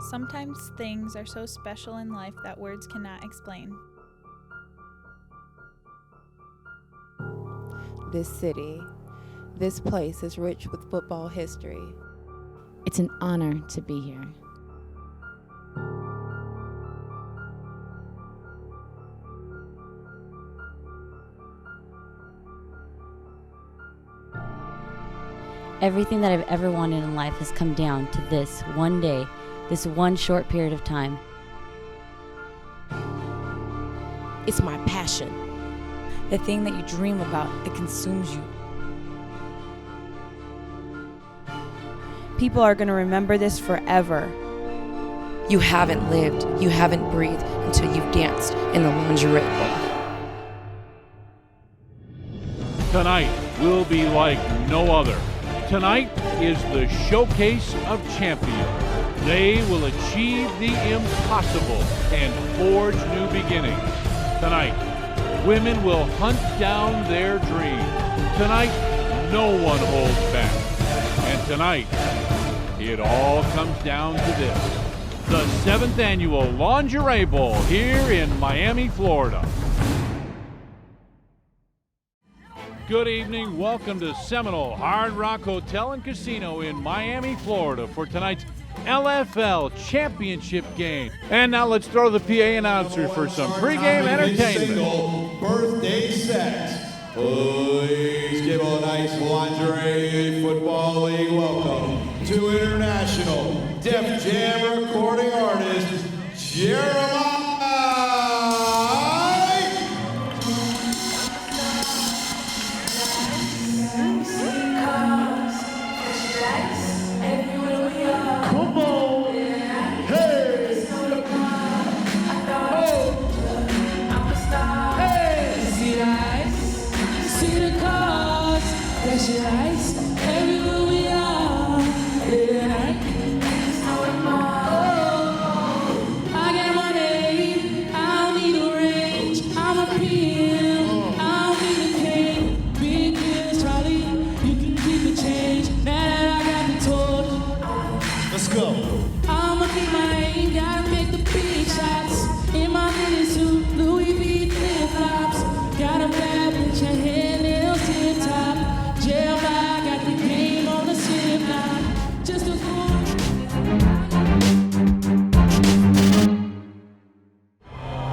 Sometimes things are so special in life that words cannot explain. This city, this place is rich with football history. It's an honor to be here. Everything that I've ever wanted in life has come down to this one day, this one short period of time. It's my passion. The thing that you dream about, that consumes you. People are going to remember this forever. You haven't lived, you haven't breathed until you've danced in the lingerie bowl. Tonight will be like no other. Tonight is the showcase of champions. They will achieve the impossible and forge new beginnings. Tonight, women will hunt down their dream. Tonight, no one holds back. And tonight, it all comes down to this. The 7th annual Lingerie Bowl here in Miami, Florida. Good evening. Welcome to Seminole Hard Rock Hotel and Casino in Miami, Florida for tonight's LFL Championship game. And now let's throw the PA announcer for some pregame entertainment. Single birthday set. Please give a nice Lingerie Football League welcome to international Def Jam recording artist Jeremiah.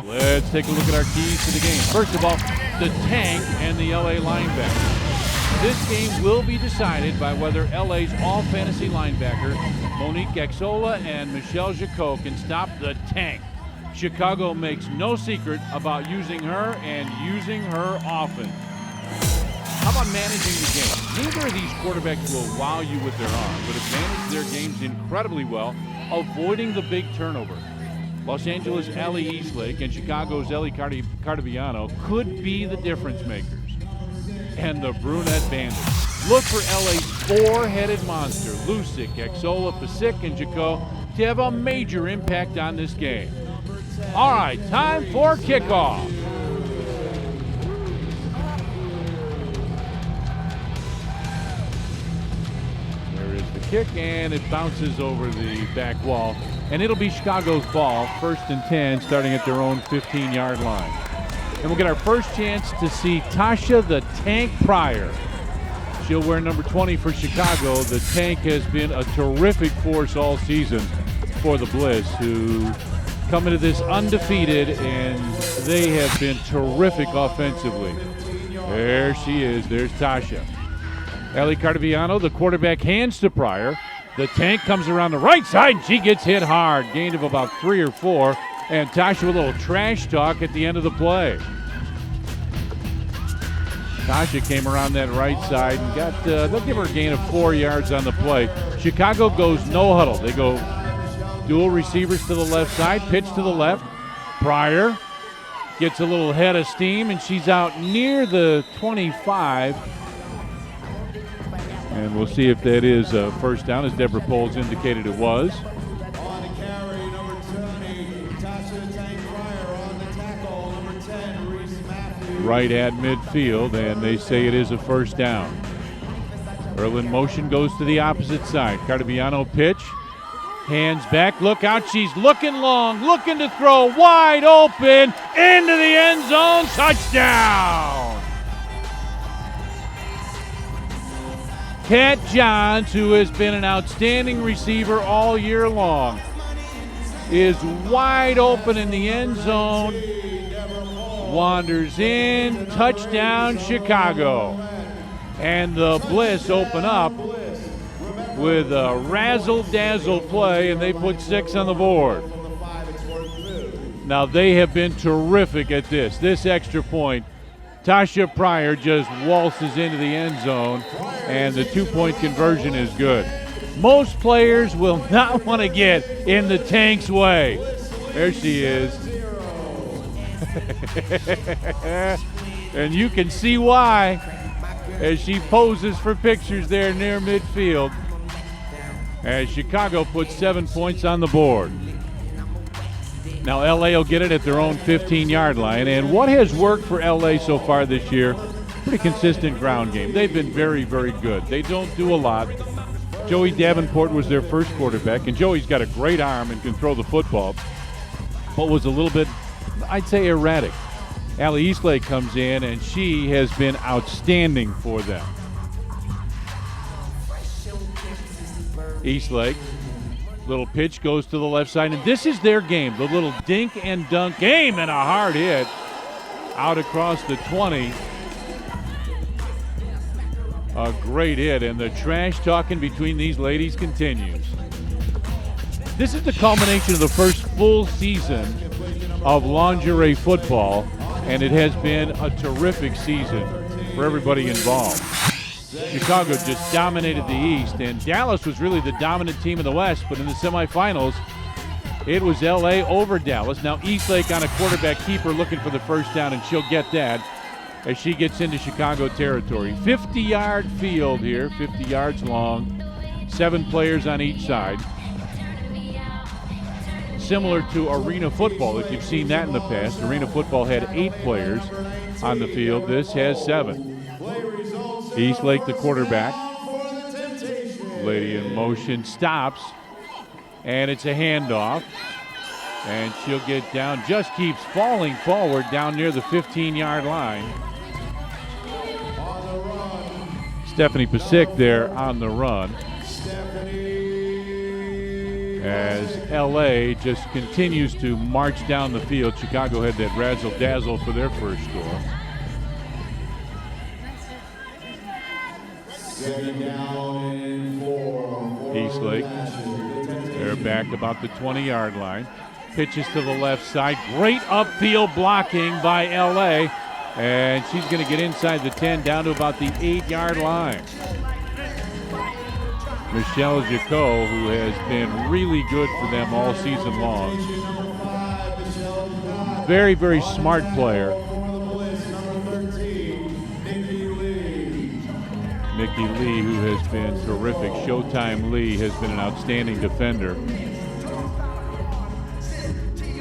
Let's take a look at our keys to the game. First of all, the Tank and the LA linebacker. This game will be decided by whether LA's all-fantasy linebacker, Monique Exola and Michelle Jacot, can stop the Tank. Chicago makes no secret about using her and using her often. How about managing the game? Neither of these quarterbacks will wow you with their arm, but have managed their games incredibly well, avoiding the big turnover. Los Angeles' Ali Eastlake and Chicago's Ellie Cardaviano could be the difference makers. And the Brunette Bandits. Look for LA's four-headed monster, Lusick, Exola, Pasick, and Jacot, to have a major impact on this game. All right, time for kickoff. There is the kick, and it bounces over the back wall. And it'll be Chicago's ball, 1st and 10, starting at their own 15-yard line. And we'll get our first chance to see Tasha the Tank Pryor. She'll wear number 20 for Chicago. The Tank has been a terrific force all season for the Bliss, who come into this undefeated, and they have been terrific offensively. There she is. There's Tasha. Ellie Cardaviano, the quarterback, hands to Pryor. The Tank comes around the right side, and she gets hit hard. Gain of about 3 or 4, and Tasha with a little trash talk at the end of the play. Tasha came around that right side and got, they'll give her a gain of 4 yards on the play. Chicago goes no huddle. They go dual receivers to the left side, pitch to the left. Pryor gets a little head of steam, and she's out near the 25. And we'll see if that is a first down, as Deborah Poles indicated it was. On the carry, number 20, Tasha Tank Pryor. On the tackle, number 10, Reese Matthews. Right at midfield, and they say it is a first down. Earl in motion goes to the opposite side. Cardaviano pitch. Hands back, look out, she's looking long, looking to throw, wide open, into the end zone, touchdown! Kat Johns, who has been an outstanding receiver all year long, is wide open in the end zone, wanders in, touchdown Chicago. And the Bliss open up with a razzle-dazzle play, and they put 6 on the board. Now, they have been terrific at this. This extra point, Tasha Pryor just waltzes into the end zone, and the 2-point conversion is good. Most players will not want to get in the Tank's way. There she is. And you can see why as she poses for pictures there near midfield, as Chicago puts 7 points on the board. Now LA will get it at their own 15-yard line, and what has worked for LA so far this year, pretty consistent ground game. They've been very, very good. They don't do a lot. Joey Davenport was their first quarterback, and Joey's got a great arm and can throw the football, but was a little bit, I'd say, erratic. Allie Eastlake comes in, and she has been outstanding for them. Eastlake, little pitch goes to the left side, and this is their game, the little dink and dunk game, and a hard hit out across the 20. A great hit, and the trash talking between these ladies continues. This is the culmination of the first full season of lingerie football, and it has been a terrific season for everybody involved. Chicago just dominated the East, and Dallas was really the dominant team in the West, but in the semifinals, it was LA over Dallas. Now Eastlake on a quarterback keeper looking for the first down, and she'll get that as she gets into Chicago territory. 50-yard field here, 50 yards long, 7 players on each side. Similar to arena football, if you've seen that in the past. Arena football had 8 players on the field. This has 7. Eastlake, the quarterback. Lady in motion, stops, and it's a handoff. And she'll get down, just keeps falling forward down near the 15-yard line. Stephanie Pasick there on the run, as LA just continues to march down the field. Chicago had that razzle-dazzle for their first score. Eastlake, they're back about the 20-yard line. Pitches to the left side. Great upfield blocking by LA. And she's going to get inside the 10 down to about the 8-yard line. Michelle Jacot, who has been really good for them all season long. Very, very smart player. Nikki Lee, who has been terrific. Showtime Lee has been an outstanding defender.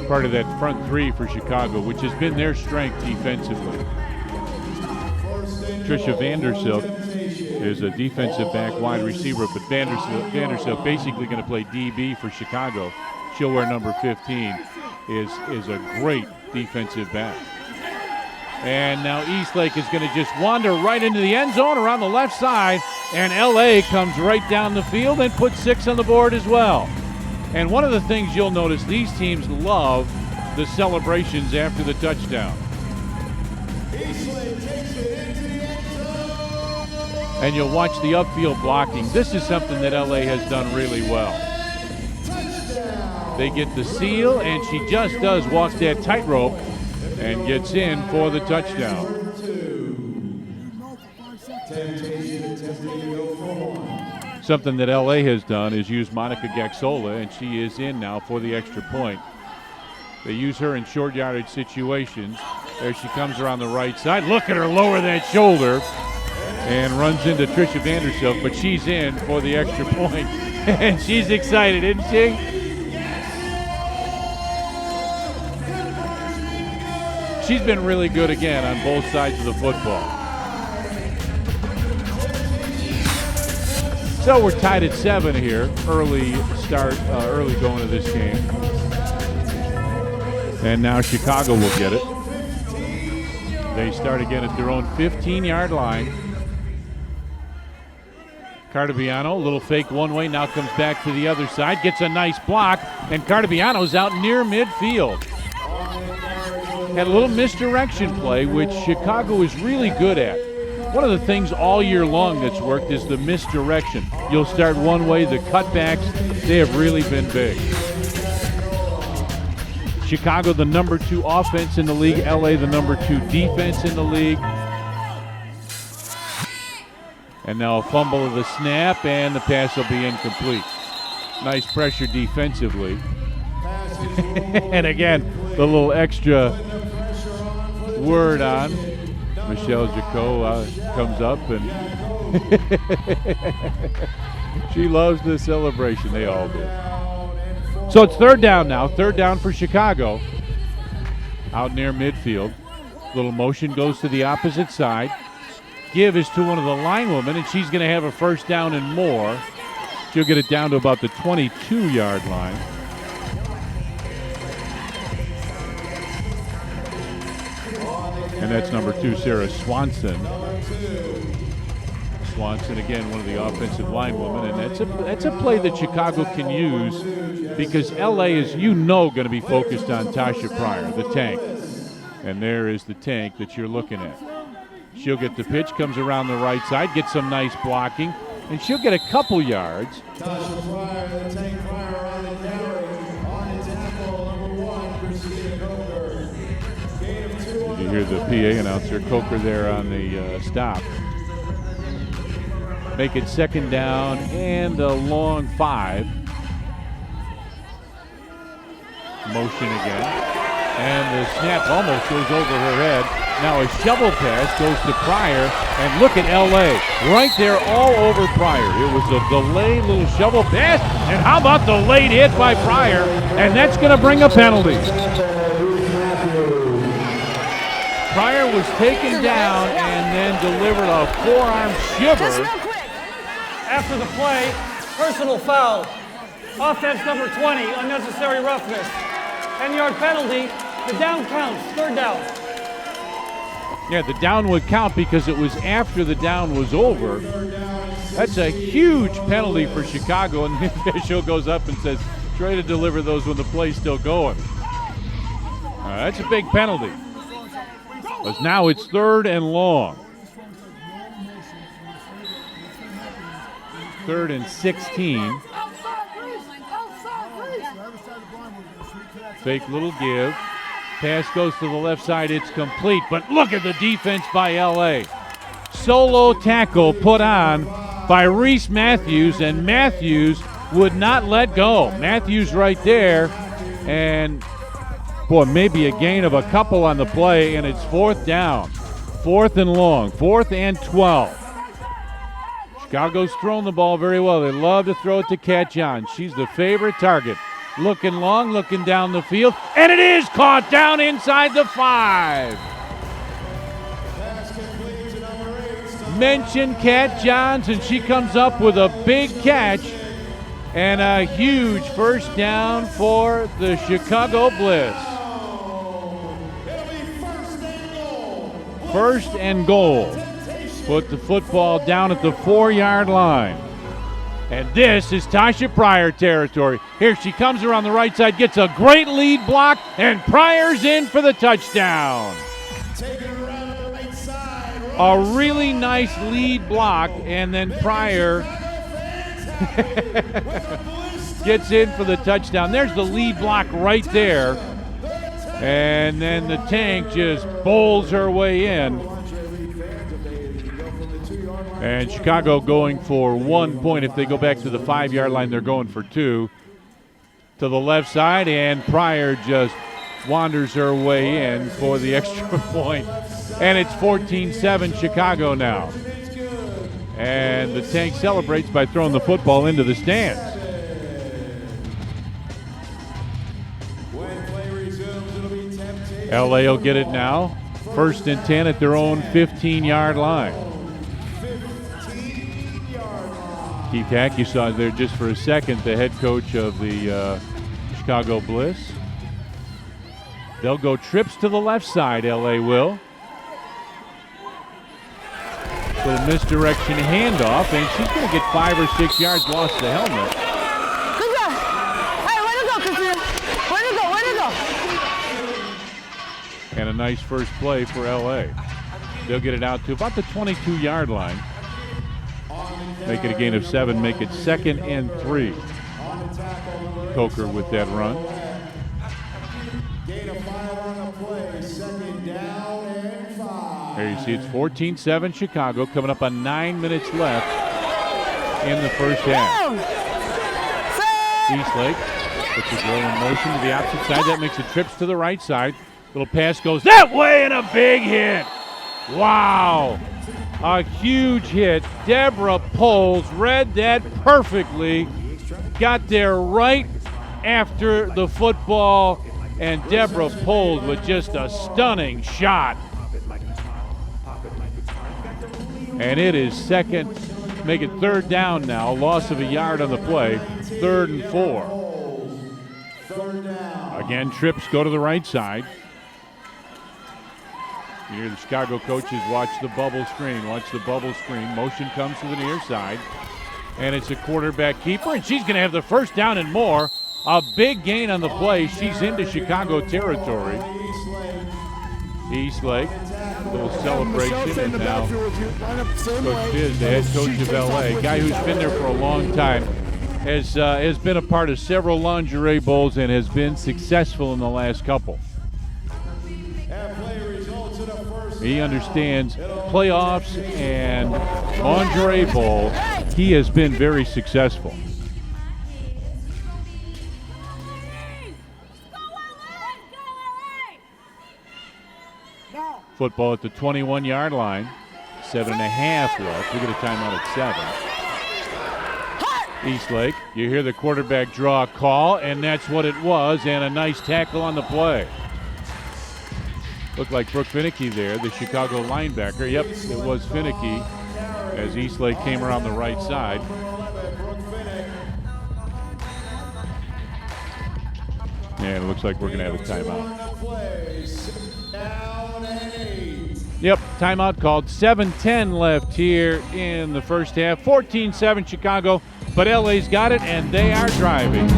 Part of that front 3 for Chicago, which has been their strength defensively. Trisha Vandersilk is a defensive back wide receiver, but Vandersilk basically going to play DB for Chicago. She'll wear number 15, is a great defensive back. And now Eastlake is going to just wander right into the end zone around the left side, and LA comes right down the field and puts 6 on the board as well. And one of the things you'll notice, these teams love the celebrations after the touchdown. And you'll watch the upfield blocking. This is something that LA has done really well. They get the seal, and she just does walk that tightrope and gets in for the touchdown. Something that LA has done is use Monica Gaxola, and she is in now for the extra point. They use her in short yardage situations. There she comes around the right side. Look at her lower that shoulder and runs into Trisha Vandersilk, but she's in for the extra point. And she's excited, isn't she? She's been really good again on both sides of the football. So we're tied at 7 here. Early start, early going to this game. And now Chicago will get it. They start again at their own 15-yard line. Cardaviano, little fake one way, now comes back to the other side, gets a nice block, and Cardaviano's out near midfield. Had a little misdirection play, which Chicago is really good at. One of the things all year long that's worked is the misdirection. You'll start one way, the cutbacks, they have really been big. Chicago, the number 2 offense in the league. LA, the number 2 defense in the league. And now a fumble of the snap, and the pass will be incomplete. Nice pressure defensively. And again, the little extra word on. Michelle Jacot comes up, and she loves the celebration. They all do. So it's third down now. Third down for Chicago. Out near midfield. Little motion goes to the opposite side. Give is to one of the linewomen, and she's going to have a first down and more. She'll get it down to about the 22-yard line. And that's number 2, Sarah Swanson. Swanson, again, one of the offensive linewomen, and that's a play that Chicago can use because LA is, going to be focused on Tasha Pryor, the tank. And there is the tank that you're looking at. She'll get the pitch, comes around the right side, gets some nice blocking, and she'll get a couple yards. Tasha Pryor, the tank Pryor on the carry. On the tackle, number 1, Christina Coker. Gain of 2 on You hear the PA announcer, Coker, there on the stop. Make it second down and a long 5. Motion again. And the snap almost goes over her head. Now a shovel pass goes to Pryor, and look at LA right there all over Pryor. It was a delayed little shovel pass, and how about the late hit by Pryor? And that's going to bring a penalty. Pryor was taken down and then delivered a forearm shiver. After the play, personal foul. Offense number 20, unnecessary roughness. 10-yard penalty. The down counts. Third down. Yeah, the down would count because it was after the down was over. That's a huge penalty for Chicago, and the official goes up and says, try to deliver those when the play's still going. That's a big penalty. Because now it's third and long. 3rd and 16. Fake little give. Pass goes to the left side. It's complete. But look at the defense by LA. Solo tackle put on by Reese Matthews, and Matthews would not let go. Matthews right there. And, boy, maybe a gain of a couple on the play, and it's 4th down. 4th and long. 4th and 12. Chicago's thrown the ball very well. They love to throw it to Kat John. She's the favorite target. Looking long, looking down the field, and it is caught down inside the 5. Mention Kat Johns, and she comes up with a big catch and a huge first down for the Chicago Bliss. First and goal. Put the football down at the 4-yard line. And this is Tasha Pryor territory. Here she comes around the right side, gets a great lead block, and Pryor's in for the touchdown. A really nice lead block, and then Pryor gets in for the touchdown. There's the lead block right there. And then the tank just bowls her way in. And Chicago going for 1 point. If they go back to the 5-yard line, they're going for 2. To the left side, and Pryor just wanders her way in for the extra point. And it's 14-7 Chicago now. And the tank celebrates by throwing the football into the stands. LA will get it now. 1st and 10 at their own 15-yard line. Keith Hack, you saw there just for a second, the head coach of the Chicago Bliss. They'll go trips to the left side, LA will. With a misdirection handoff, and she's going to get 5 or 6 yards, lost the helmet. Good job. Hey, way to go, Christina. Way to go, way to go. And a nice first play for LA. They'll get it out to about the 22-yard line. Make it a gain of 7, make it 2nd and 3. Coker with that run. Gain of 5 on the play, 2nd down and 5. There you see it's 14-7 Chicago, coming up on 9 minutes left in the first half. Eastlake puts the drill in motion to the opposite side. That makes it trips to the right side. Little pass goes that way and a big hit. Wow. A huge hit. Deborah Poles read that perfectly. Got there right after the football, and Deborah Poles with just a stunning shot. And it is 2nd, make it 3rd down now. Loss of a yard on the play. 3rd and 4. Again, trips go to the right side. You hear the Chicago coaches watch the bubble screen, watch the bubble screen. Motion comes to the near side, and it's a quarterback keeper, and she's going to have the first down and more. A big gain on the play. She's into Chicago territory. Eastlake, a little celebration, and now Coach Biz, the head coach of LA, guy who's been there for a long time, has been a part of several lingerie bowls and has been successful in the last couple. He understands playoffs and lingerie bowl. He has been very successful. Football at the 21-yard line. 7.5 left. We get a timeout at 7. Eastlake, you hear the quarterback draw a call, and that's what it was, and a nice tackle on the play. Looked like Brooke Finicky there, the Chicago linebacker. Yep, it was Finicky as Eastlake came around the right side. And it looks like we're going to have a timeout. Yep, timeout called. 7:10 left here in the first half. 14-7 Chicago, but LA's got it, and they are driving.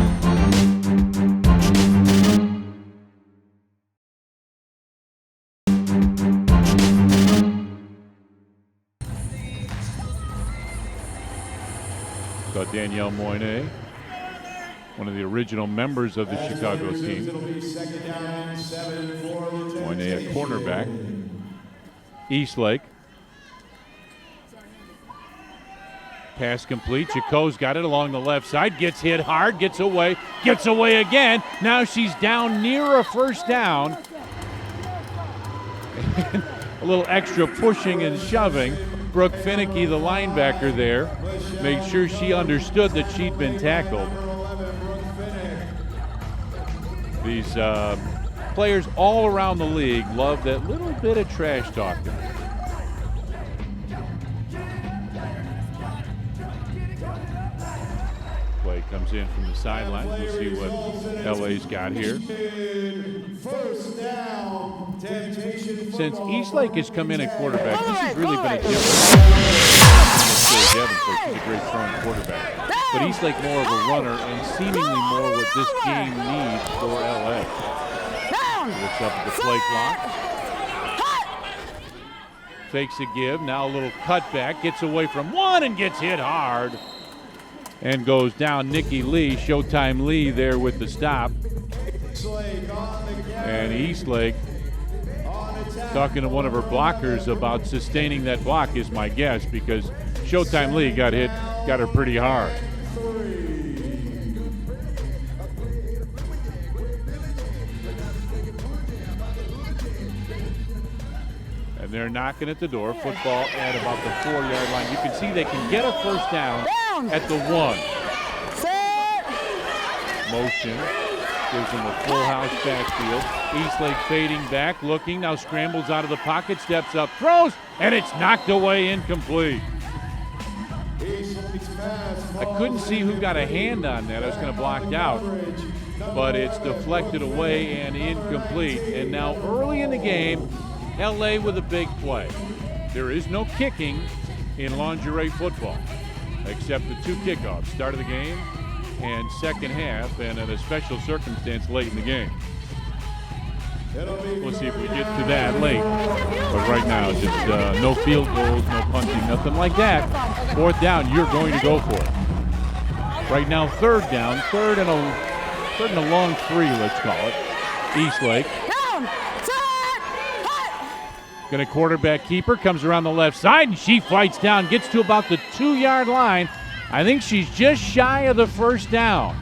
Danielle Moyne, one of the original members of the Chicago team. Moyne, a cornerback. Eastlake. Pass complete. Jaco's got it along the left side. Gets hit hard. Gets away again. Now she's down near a first down. A little extra pushing and shoving. Brooke Finicky, the linebacker there, made sure she understood that she'd been tackled. These players all around the league love that little bit of trash talking. Play comes in from the sideline. We'll see what LA's got here. First down, temptation. Since Eastlake has come in at quarterback, this has really been a difference. She's a great strong quarterback. But Eastlake more of a runner and seemingly more what this game needs for LA. Looks up at the play clock. Fakes a give, now a little cutback, gets away from one and gets hit hard. And goes down. Nikki Lee, Showtime Lee there with the stop. And Eastlake talking to one of her blockers about sustaining that block is my guess, because Showtime Lee got her pretty hard. And they're knocking at the door. Football at about the 4-yard line. You can see they can get a first down at the 1. Motion gives them a full house backfield. Eastlake fading back, looking, now scrambles out of the pocket, steps up, throws, and it's knocked away, incomplete. Eastlake's I couldn't see who got a hand on that. I was kind of blocked out. But it's deflected away and incomplete. And now early in the game, LA with a big play. There is no kicking in lingerie football, except the 2 kickoffs, start of the game and second half, and at a special circumstance late in the game. We'll see if we get to that late. But right now, just no field goals, no punting, nothing like that. 4th down, you're going to go for it. Right now, 3rd down, third and a long 3, let's call it. Eastlake. Going to quarterback keeper, comes around the left side, and she fights down, gets to about the 2-yard line. I think she's just shy of the 1st down.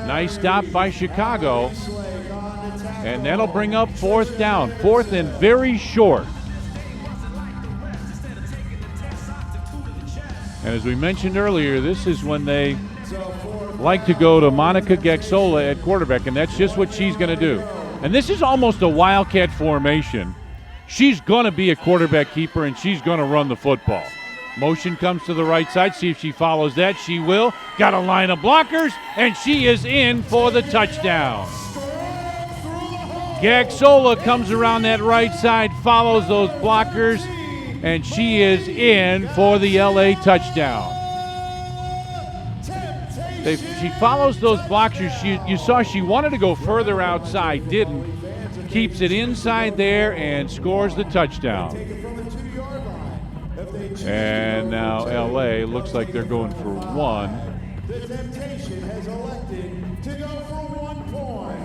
Nice stop by Chicago. And that'll bring up 4th down. 4th and very short. And as we mentioned earlier, this is when they like to go to Monica Gexola at quarterback, and that's just what she's going to do. And this is almost a wildcat formation. She's going to be a quarterback keeper, and she's going to run the football. Motion comes to the right side. See if she follows that. She will. Got a line of blockers, and she is in for the touchdown. Gexola comes around that right side, follows those blockers, and she is in for the LA touchdown. She follows those blockers. You saw she wanted to go further outside, didn't. Keeps it inside there and scores the touchdown. And now LA looks like they're going for 1. The Temptation has elected to go for 1 point.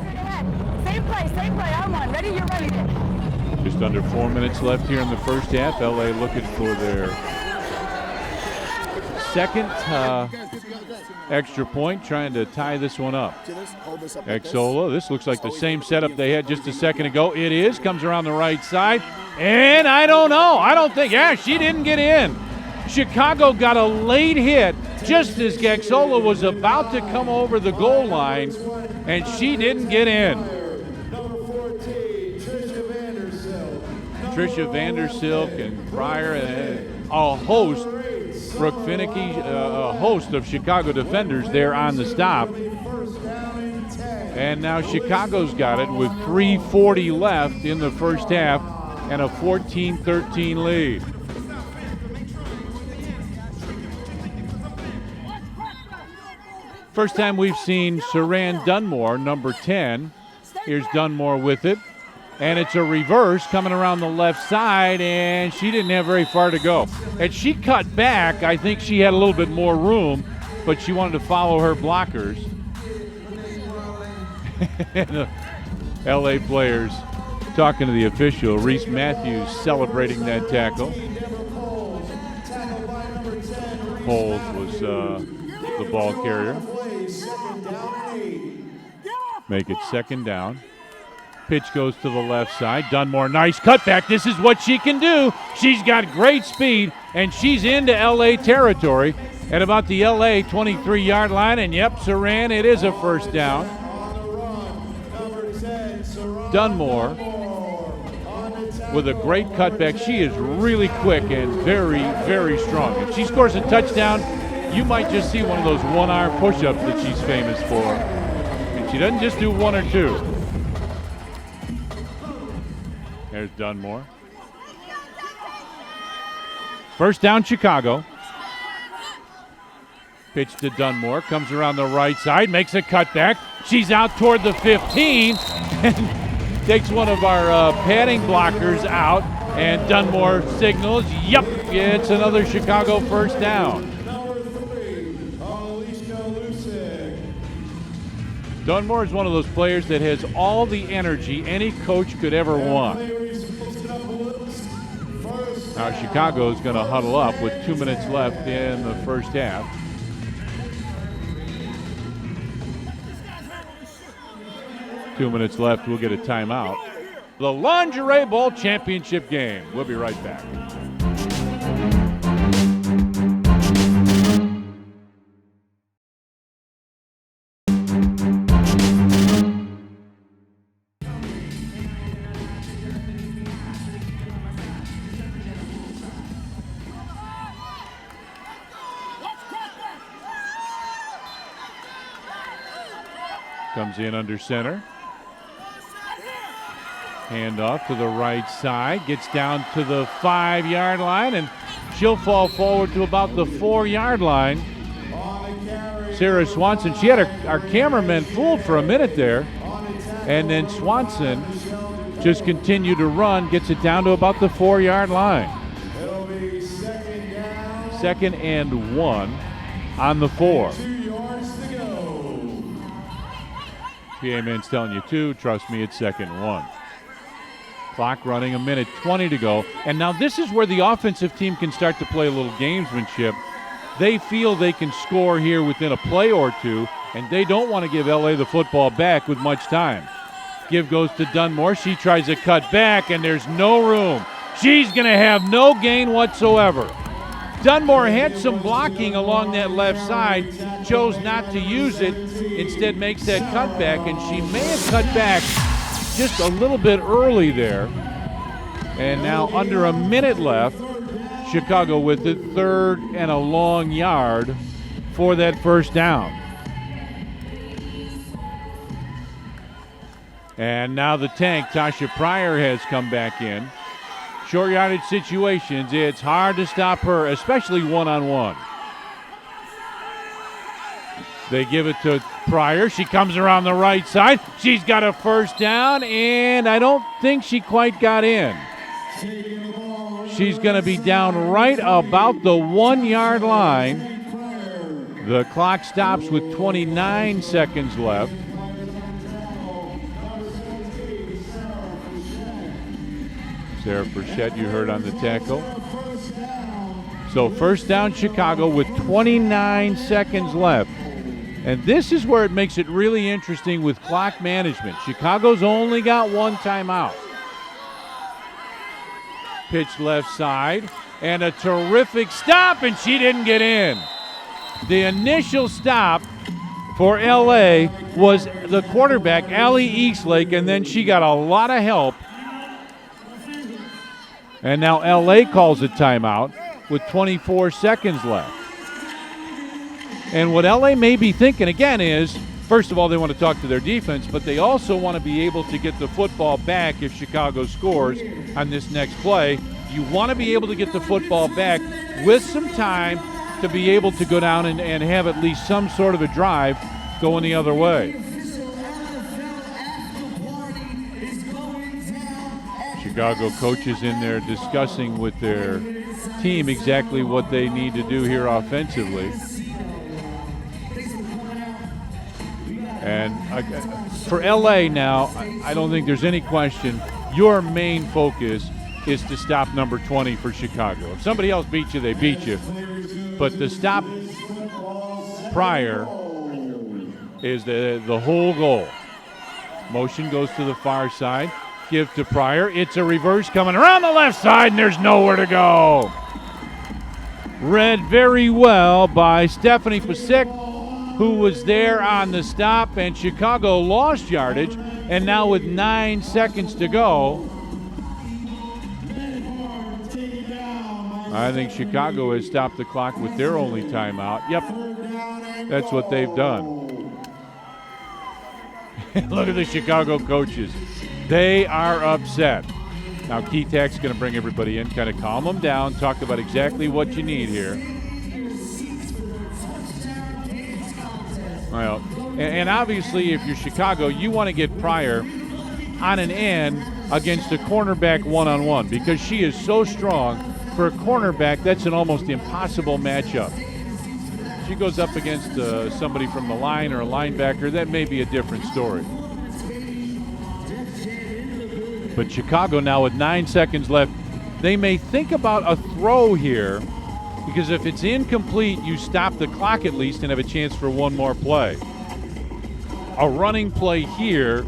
Same play, I'm on. Ready? You're ready. Just under 4 minutes left here in the first half. LA looking for their 2nd extra point, trying to tie this one up. Gexola, this looks like the same setup they had just a second ago. It is, comes around the right side, and I don't think, she didn't get in. Chicago got a late hit just as Gexola was about to come over the goal line, and she didn't get in. Number 14, Tricia Vandersilk and Pryor, and a host, Brooke Finicky, a host of Chicago defenders there on the stop. And now Chicago's got it with 3:40 left in the first half and a 14-13 lead. First time we've seen Saran Dunmore, number 10. Here's Dunmore with it. And it's a reverse coming around the left side, and she didn't have very far to go. And she cut back. I think she had a little bit more room, but she wanted to follow her blockers. And the LA players talking to the official. Reese Matthews celebrating that tackle. Poles was the ball carrier. Make it 2nd down. Pitch goes to the left side. Dunmore, nice cutback. This is what she can do. She's got great speed, and she's into LA territory at about the LA 23-yard line. And yep, Saran, it is a 1st down. Dunmore with a great cutback. She is really quick and very, very strong. If she scores a touchdown, you might just see one of those one-arm push-ups that she's famous for. And she doesn't just do 1 or 2. There's Dunmore. 1st down, Chicago. Pitch to Dunmore. Comes around the right side. Makes a cutback. She's out toward the 15. And takes one of our padding blockers out. And Dunmore signals, yep, it's another Chicago 1st down. Dunmore is one of those players that has all the energy any coach could ever want. Now Chicago is going to huddle up with 2 minutes left in the first half. Two minutes left, we'll get a timeout. The Lingerie Bowl championship game. We'll be right back. comes in under center. Handoff to the right side, gets down to the 5-yard line, and she'll fall forward to about the 4-yard line. Sarah Swanson, she had our cameraman fooled for a minute there, and then Swanson just continued to run, gets it down to about the 4-yard line. It'll be Second and 1 on the 4. 2 yards to go. PA man's telling you 2. Trust me, it's 2nd and 1. Clock running, 1:20 to go. And now this is where the offensive team can start to play a little gamesmanship. They feel they can score here within a play or two, and they don't want to give LA the football back with much time. Give goes to Dunmore. She tries to cut back, and there's no room. She's going to have no gain whatsoever. Dunmore had some blocking along that left side, chose not to use it, instead makes that cutback, and she may have cut back just a little bit early there. And now under a minute left, Chicago with it, 3rd and a long yard for that first down. And now the tank, Tasha Pryor, has come back in. Short yardage situations, it's hard to stop her, especially one-on-one. They give it to Pryor. She comes around the right side. She's got a first down, and I don't think she quite got in. She's going to be down right about the 1-yard line. The clock stops with 29 seconds left. Sarah Burchett, you heard on the tackle. So first down Chicago with 29 seconds left. And this is where it makes it really interesting with clock management. Chicago's only got one timeout. Pitch left side, and a terrific stop, and she didn't get in. The initial stop for LA was the quarterback, Allie Eastlake, and then she got a lot of help. And now LA calls a timeout with 24 seconds left. And what LA may be thinking again is, first of all, they want to talk to their defense, but they also want to be able to get the football back if Chicago scores on this next play. You want to be able to get the football back with some time to be able to go down and have at least some sort of a drive going the other way. Chicago coaches in there discussing with their team exactly what they need to do here offensively. And for LA now, I don't think there's any question, your main focus is to stop number 20 for Chicago. If somebody else beats you, they beat you. But to stop Pryor is the whole goal. Motion goes to the far side. Give to Pryor. It's a reverse coming around the left side, and there's nowhere to go. Read very well by Stephanie Pasek, who was there on the stop, and Chicago lost yardage. And now with 9 seconds to go, I think Chicago has stopped the clock with their only timeout. Yep, that's what they've done. Look at the Chicago coaches. They are upset. Now, Keatak's going to bring everybody in, kind of calm them down, talk about exactly what you need here. Well, and obviously, if you're Chicago, you want to get Pryor on an end against a cornerback one-on-one because she is so strong. For a cornerback, that's an almost impossible matchup. She goes up against somebody from the line or a linebacker, that may be a different story. But Chicago now with 9 seconds left, they may think about a throw here because if it's incomplete, you stop the clock at least and have a chance for one more play. A running play here,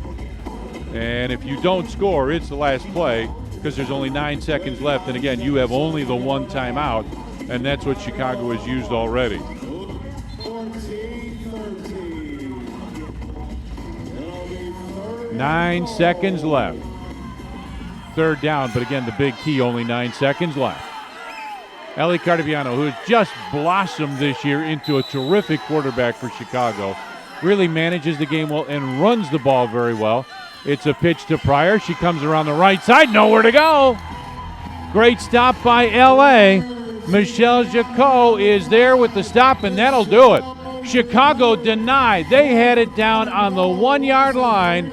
and if you don't score, it's the last play because there's only 9 seconds left. And again, you have only the one timeout, and that's what Chicago has used already. 9 seconds left. Third down, but again, the big key, only 9 seconds left. Ellie Cardaviano, who has just blossomed this year into a terrific quarterback for Chicago. really manages the game well and runs the ball very well. It's a pitch to Pryor. She comes around the right side, nowhere to go. Great stop by LA. Michelle Jacot is there with the stop, and that'll do it. Chicago denied. They had it down on the 1-yard line.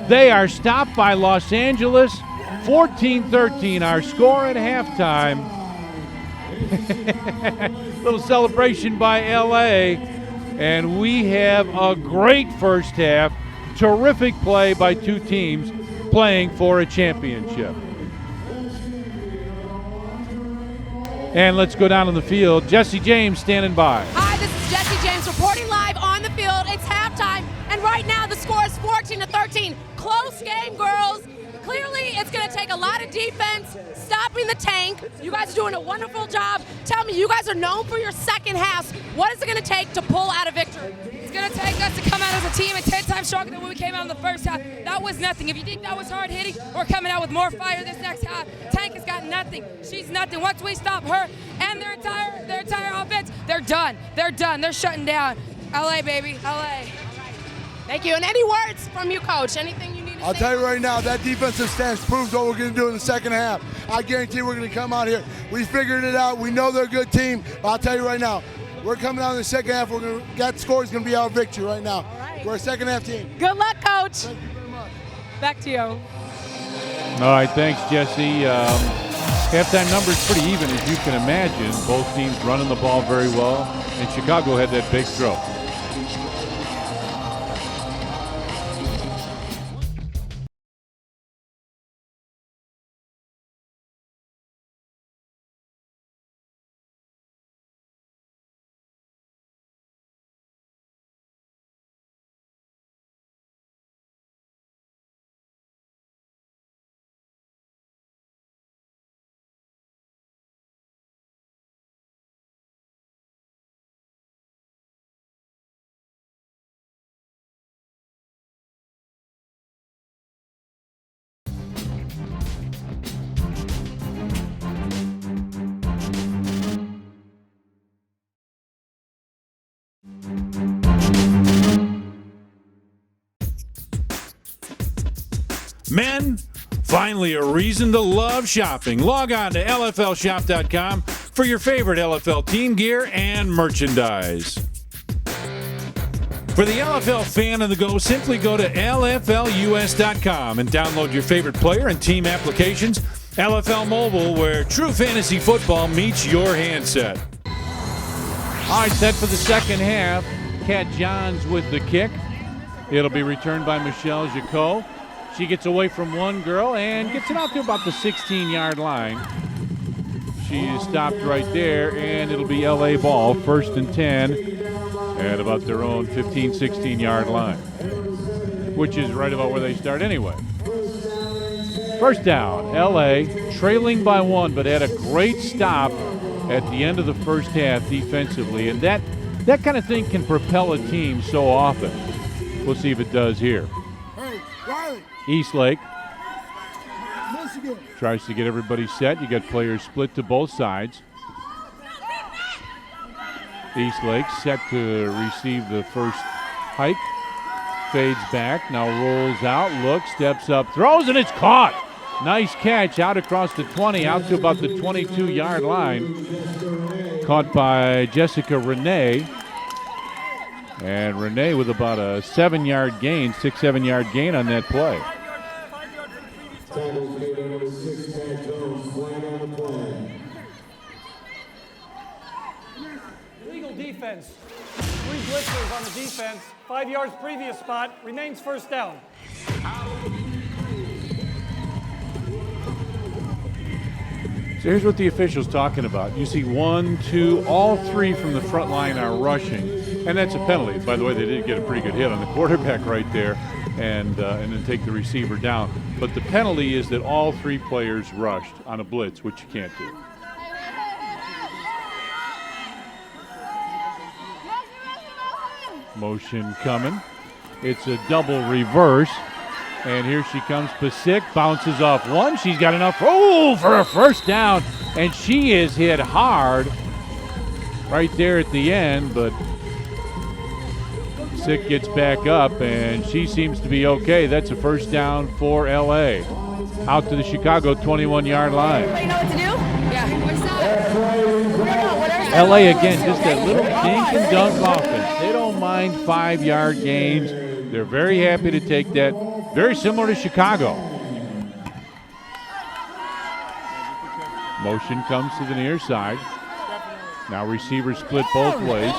They are stopped by Los Angeles. 14-13, our score at halftime. Little celebration by LA. And we have a great first half. Terrific play by two teams playing for a championship. And let's go down on the field. Jesse James standing by. Hi, this is Jesse James reporting live on the field. It's halftime, and right now the score is 14-13. Close game, girls. Clearly, it's going to take a lot of defense, stopping the tank. You guys are doing a wonderful job. Tell me, you guys are known for your second halves. What is it going to take to pull out a victory? It's going to take us to come out as a team and 10 times stronger than when we came out in the first half. That was nothing. If you think that was hard hitting, we're coming out with more fire this next half. Tank has got nothing. She's nothing. Once we stop her and their entire offense, they're done. They're done. They're shutting down. LA, baby. LA. Thank you. And any words from you, Coach? Anything you need to say? I'll tell you right now, that defensive stance proves what we're going to do in the second half. I guarantee we're going to come out here. We figured it out. We know they're a good team. But I'll tell you right now, we're coming out in the second half. That score is going to be our victory right now. Right. We're a second half team. Good luck, Coach. Thank you very much. Back to you. All right, thanks, Jesse. Halftime numbers pretty even, as you can imagine. Both teams running the ball very well, and Chicago had that big throw. Men, finally a reason to love shopping. Log on to LFLshop.com for your favorite LFL team gear and merchandise. For the LFL fan on the go, simply go to LFLUS.com and download your favorite player and team applications. LFL Mobile, where true fantasy football meets your handset. All right, set for the second half. Kat Johns with the kick. It'll be returned by Michelle Jacot. She gets away from one girl and gets it out to about the 16-yard line. She is stopped right there, and it'll be LA ball, 1st and 10, at about their own 15, 16-yard line, which is right about where they start anyway. First down, LA trailing by 1, but had a great stop at the end of the first half defensively, and that kind of thing can propel a team so often. We'll see if it does here. Hey, Riley. Eastlake Michigan. tries to get everybody set. You got players split to both sides. Eastlake set to receive the first hike. Fades back, now rolls out, looks, steps up, throws, and it's caught. Nice catch out across the 20, out to about the 22-yard line. Caught by Jessica Renee. And Renee with about a 7-yard gain, 6-7-yard gain on that play. Illegal defense. 3 blitzers on the defense. 5 yards previous spot. Remains first down. So here's what the official's talking about. You see 1, 2, all 3 from the front line are rushing, and that's a penalty. By the way, they did get a pretty good hit on the quarterback right there, and then take the receiver down. But the penalty is that all 3 players rushed on a blitz, which you can't do. Motion coming. It's a double reverse. And here she comes, Pasick, bounces off 1. She's got enough for a first down. And she is hit hard right there at the end, but Vandersick gets back up, and she seems to be okay. That's a first down for L.A. Out to the Chicago 21-yard line. You know what to do? Yeah, what's that? L.A. again, just that little dink and dunk offense. They don't mind 5-yard gains. They're very happy to take that. Very similar to Chicago. Motion comes to the near side. Now receivers split both ways.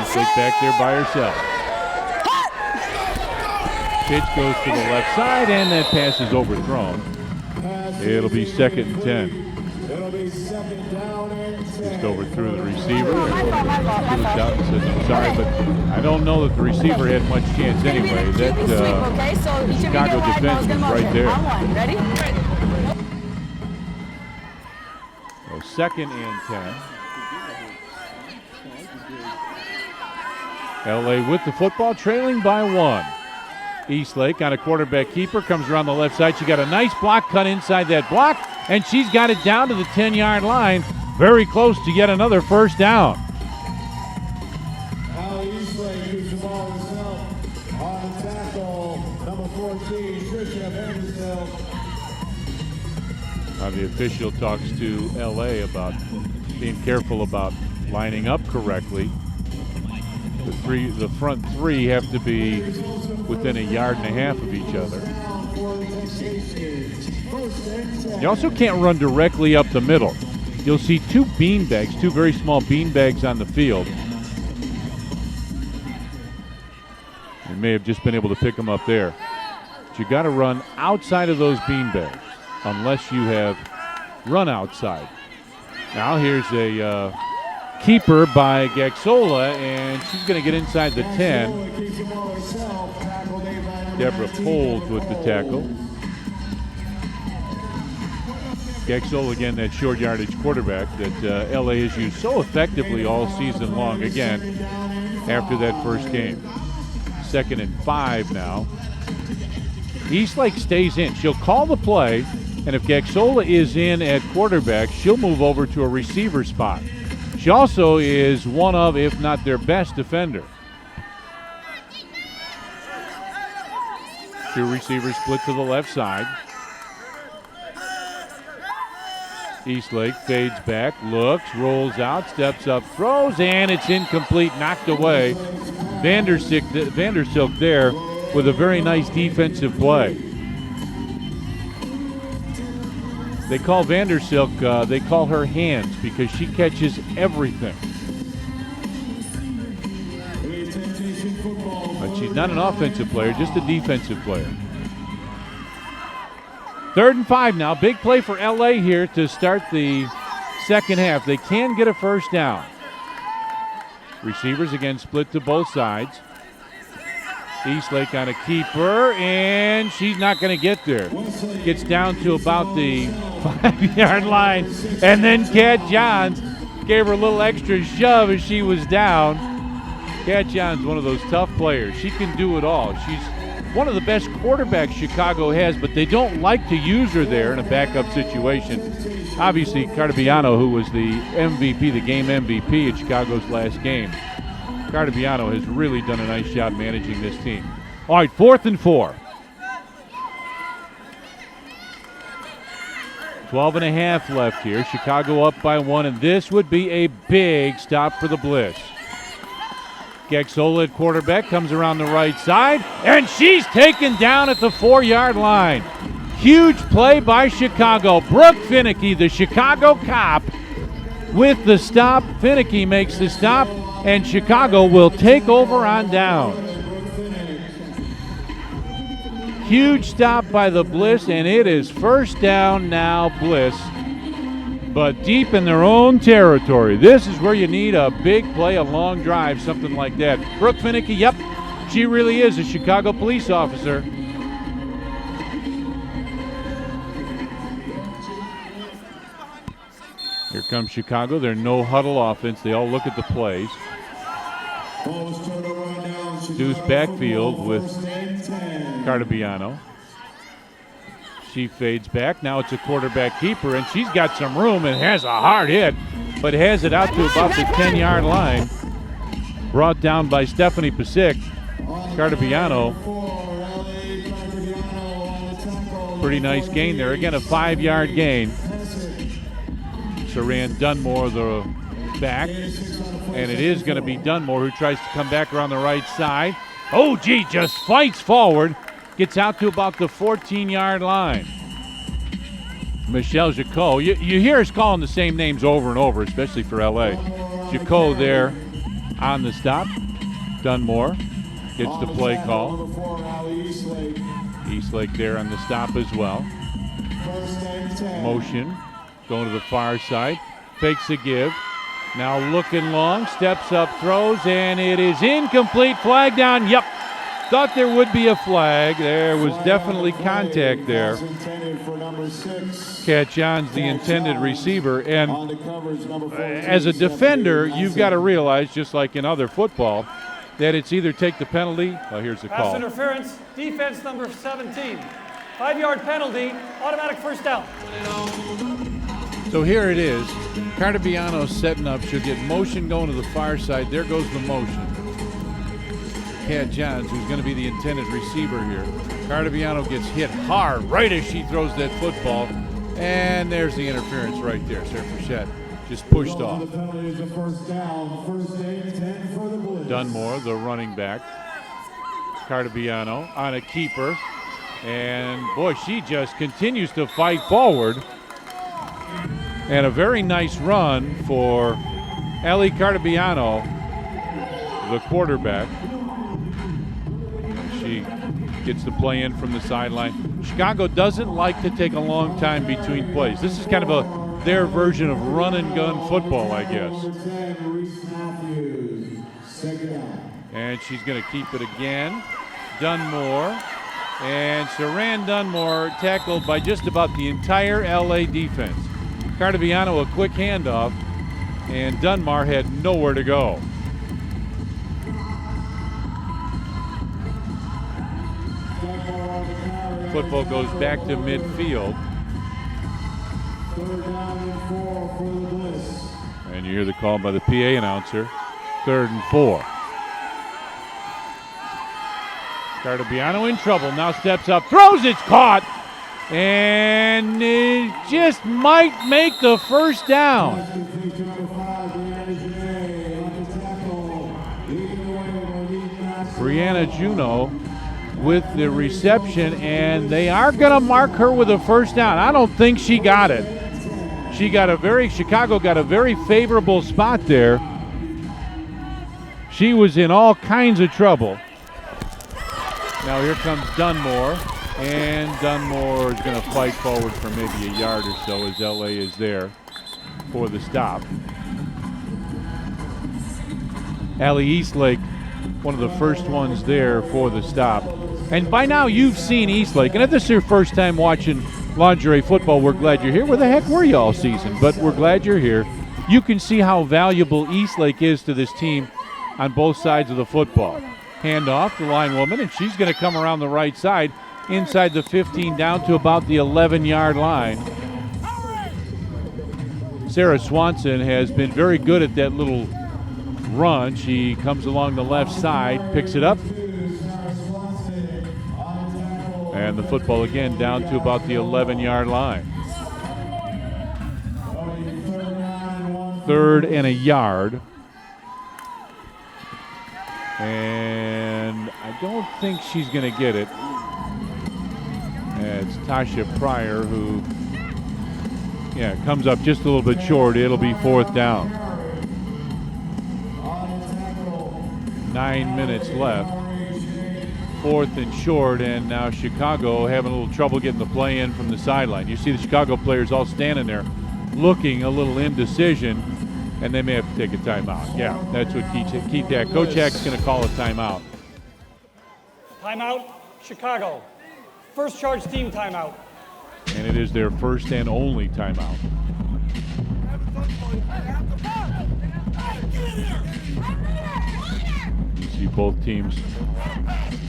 She's back there by herself. Pitch goes to the left side, and that pass is overthrown. It'll be 2nd and 10. Just overthrew the receiver. He looked out and says, "I'm sorry, but I don't know that the receiver had much chance anyway." That Chicago defense was right there. Ready? So 2nd and 10. LA with the football, trailing by 1. Eastlake on a quarterback keeper, comes around the left side. She got a nice block cut inside that block, and she's got it down to the 10-yard line. Very close to yet another first down. Eastlake used the ball himself on tackle. Number 14, Tricia Vandersill. The official talks to LA about being careful about lining up correctly. The front three have to be within 1.5 yards of each other. You also can't run directly up the middle. You'll see 2 beanbags, 2 very small beanbags on the field. You may have just been able to pick them up there. But you got to run outside of those beanbags unless you have run outside. Now here's a keeper by Gaxola, and she's going to get inside the 10. Deborah Poles with the tackle. Gaxola, again, that short yardage quarterback that LA has used so effectively all season long, again, after that first game. 2nd and 5 now. Eastlake stays in. She'll call the play, and if Gaxola is in at quarterback, she'll move over to a receiver spot. She also is one of, if not their best defender. 2 receivers split to the left side. Eastlake fades back, looks, rolls out, steps up, throws, and it's incomplete, knocked away. Vandersilk there with a very nice defensive play. They call Vandersilk, they call her hands because she catches everything. But she's not an offensive player, just a defensive player. 3rd and 5 now. Big play for LA here to start the second half. They can get a first down. Receivers again split to both sides. Eastlake on a keeper, and she's not going to get there. Gets down to about the 5-yard line, and then Kat Johns gave her a little extra shove as she was down. Kat Johns, one of those tough players. She can do it all. She's one of the best quarterbacks Chicago has, but they don't like to use her there in a backup situation. Obviously, Cardabiano, who was the MVP, the game MVP at Chicago's last game. Cardabiano has really done a nice job managing this team. All right, 4th and 4. 12.5 left here. Chicago up by 1, and this would be a big stop for the Bliss. Gaxola at quarterback, comes around the right side, and she's taken down at the 4-yard line. Huge play by Chicago. Brooke Finnecky, the Chicago cop, with the stop. Finnecky makes the stop, and Chicago will take over on downs. Huge stop by the Bliss, and it is first down now, Bliss, but deep in their own territory. This is where you need a big play, a long drive, something like that. Brooke Finnecky, yep, she really is a Chicago police officer. Here comes Chicago, their no-huddle offense. They all look at the plays. Deuce backfield with Cardabiano. She fades back. Now it's a quarterback keeper, and she's got some room and has a hard hit, but has it out to about the 10-yard line. brought down by Stephanie Pasick. Cardaviano, pretty nice gain there. Again, a 5-yard gain. Saran Dunmore, the back. And it is going to be Dunmore who tries to come back around the right side. Oh, gee, just fights forward. Gets out to about the 14-yard line. Michelle Jacot. You hear us calling the same names over and over, especially for LA. Jacot there on the stop. Dunmore gets the play call. Eastlake there on the stop as well. Motion going to the far side. Fakes a give. Now looking long, steps up, throws, and it is incomplete. Flag down. Yep. Thought there would be a flag. There was definitely contact there. Kat Johns, the intended receiver. And as a defender, you've got to realize, just like in other football, that it's either take the penalty. Oh, here's the call. Pass interference, defense number 17. 5-yard penalty, automatic first down. So here it is. Cardaviano setting up. She'll get motion going to the far side. There goes the motion. Kat Johns, who's going to be the intended receiver here. Cardaviano gets hit hard right as she throws that football. And there's the interference right there. Sarah Frechette just pushed off. Dunmore, the running back. Cardaviano on a keeper. And boy, she just continues to fight forward. And a very nice run for Ellie Cardaviano, the quarterback. She gets the play in from the sideline. Chicago doesn't like to take a long time between plays. This is kind of their version of run and gun football, I guess. And she's going to keep it again. Dunmore. And Saran Dunmore tackled by just about the entire LA defense. Cardaviano a quick handoff, and Dunmore had nowhere to go. Football goes back to midfield. And you hear the call by the PA announcer, 3rd and 4. Cardaviano in trouble, now steps up, throws, it's caught, and it just might make the first down. Brianna Juneau with the reception, and they are going to mark her with a first down. I don't think she got it. Chicago got a very favorable spot there. She was in all kinds of trouble. Now here comes Dunmore, and Dunmore is going to fight forward for maybe a yard or so as LA is there for the stop. Allie Eastlake, one of the first ones there for the stop. And by now you've seen Eastlake, and if this is your first time watching Lingerie football, we're glad you're here. Where the heck were you all season? But we're glad you're here. You can see how valuable Eastlake is to this team on both sides of the football. Hand off to line woman, and she's going to come around the right side inside the 15 down to about the 11-yard line. Sarah Swanson has been very good at that little run. She comes along the left side, picks it up, and the football again down to about the 11-yard line. 3rd and a yard. And I don't think she's going to get it. It's Tasha Pryor who, comes up just a little bit short. It'll be 4th down. 9 minutes left. 4th and short, and now Chicago having a little trouble getting the play in from the sideline. You see the Chicago players all standing there looking a little indecision, and they may have to take a timeout. Yeah, that's what Keith Hack. Coach Hack's going to call a timeout. Timeout, Chicago. First charge team timeout. And it is their first and only timeout. You see both teams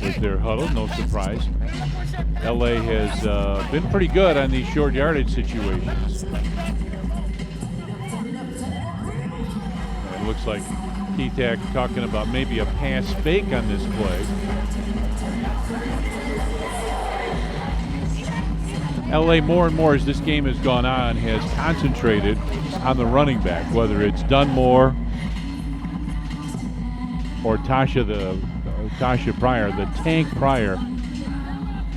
with their huddle, no surprise. LA has been pretty good on these short yardage situations. And it looks like Keatak talking about maybe a pass fake on this play. LA more and more as this game has gone on has concentrated on the running back, whether it's Dunmore or Tasha Pryor, the Tank Pryor.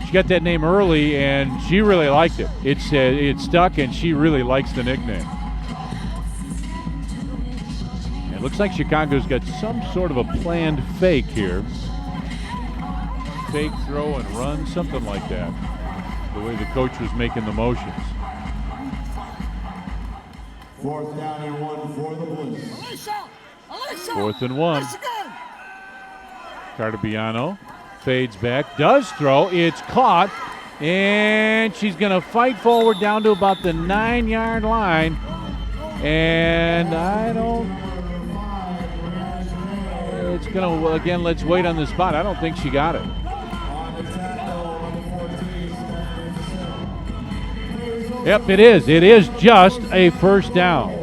She got that name early and she really liked it. It stuck and she really likes the nickname. It looks like Chicago's got some sort of a planned fake here. Fake, throw, and run, something like that. The way the coach was making the motions. 4th down and 1 for the Bliss. 4th and 1. Cartabiano fades back, does throw, it's caught, and she's going to fight forward down to about the 9-yard line. And it's going to, again, let's wait on the spot. I don't think she got it. Yep, it is. It is just a first down.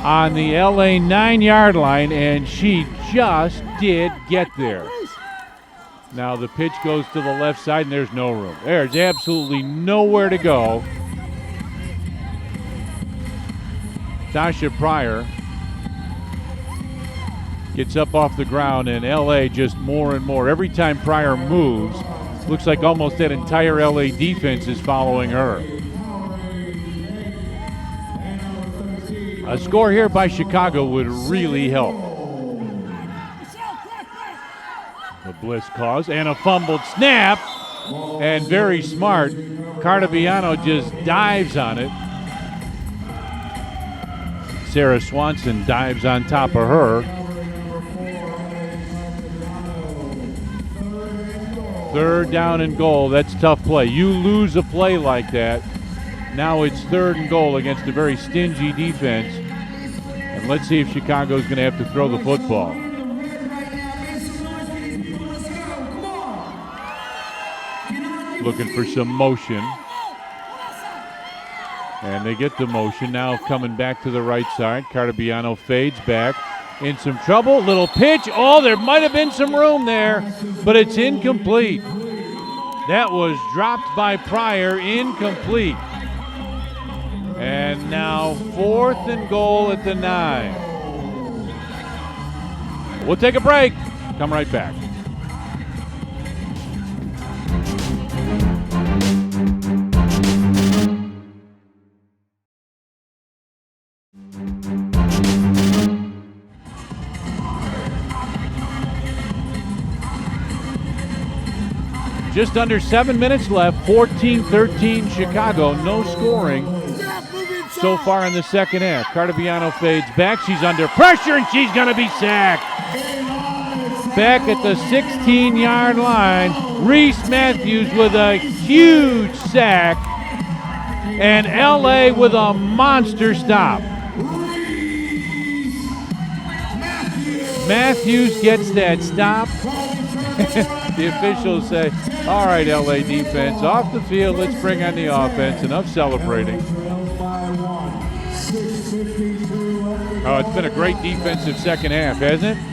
On the LA 9-yard line, and she just did get there. Now the pitch goes to the left side, and there's no room. There's absolutely nowhere to go. Tasha Pryor gets up off the ground, and LA just more and more. Every time Pryor moves, looks like almost that entire LA defense is following her. A score here by Chicago would really help. The Bliss cause and a fumbled snap, and very smart. Cartabiano just dives on it. Sarah Swanson dives on top of her. 3rd down and goal. That's tough play. You lose a play like that. Now it's 3rd and goal against a very stingy defense. And let's see if Chicago's going to have to throw the football. Looking for some motion. And they get the motion. Now coming back to the right side. Cartabiano fades back. In some trouble. Little pitch. Oh, there might have been some room there, but it's incomplete. That was dropped by Pryor. Incomplete. And now 4th and goal at the 9. We'll take a break. Come right back. Just under 7 minutes left, 14-13 Chicago, no scoring so far in the second half. Cartabiano fades back, she's under pressure and she's gonna be sacked. Back at the 16-yard line, Reese Matthews with a huge sack and LA with a monster stop. Matthews gets that stop. The officials say, all right, LA defense, off the field, let's bring on the offense. Enough celebrating. Oh, it's been a great defensive second half, hasn't it?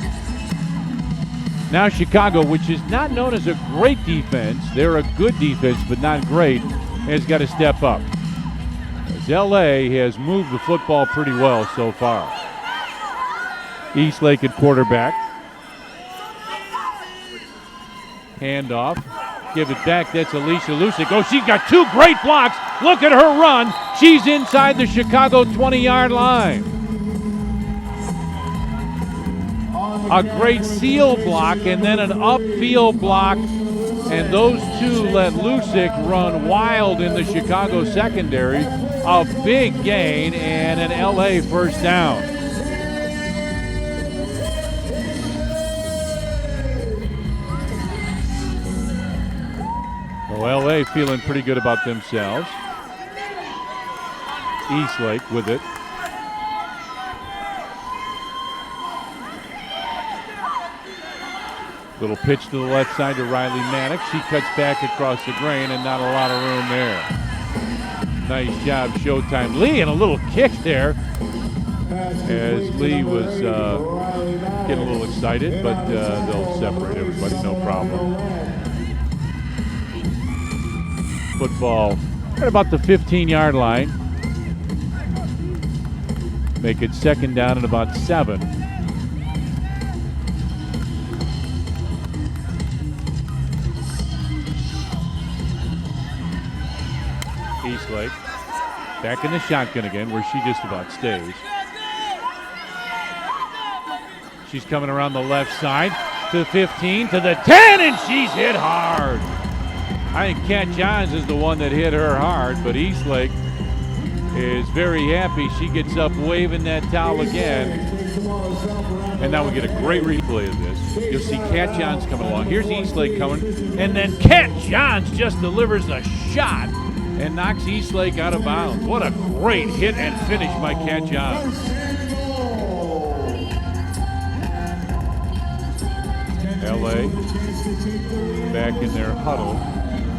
Now Chicago, which is not known as a great defense, they're a good defense, but not great, has got to step up. As LA has moved the football pretty well so far. Eastlake at quarterback. Handoff, give it back, that's Alicia Lusick. Oh, she's got 2 great blocks. Look at her run. She's inside the Chicago 20-yard line. A great seal block and then an upfield block, and those two let Lusick run wild in the Chicago secondary. A big gain and an LA first down. Well, LA feeling pretty good about themselves. Eastlake with it. Little pitch to the left side to Riley Maddox. She cuts back across the grain and not a lot of room there. Nice job, Showtime Lee, and a little kick there. as Lee was getting a little excited, but they'll separate everybody, no problem. Football at about the 15-yard line. Make it second down at about 7. Eastlake back in the shotgun again, where she just about stays. She's coming around the left side to the 15, to the 10, and she's hit hard. I think Kat Johns is the one that hit her hard, but Eastlake is very happy. She gets up waving that towel again. And now we get a great replay of this. You'll see Kat Johns coming along. Here's Eastlake coming, and then Kat Johns just delivers a shot and knocks Eastlake out of bounds. What a great hit and finish by Kat Johns. LA back in their huddle,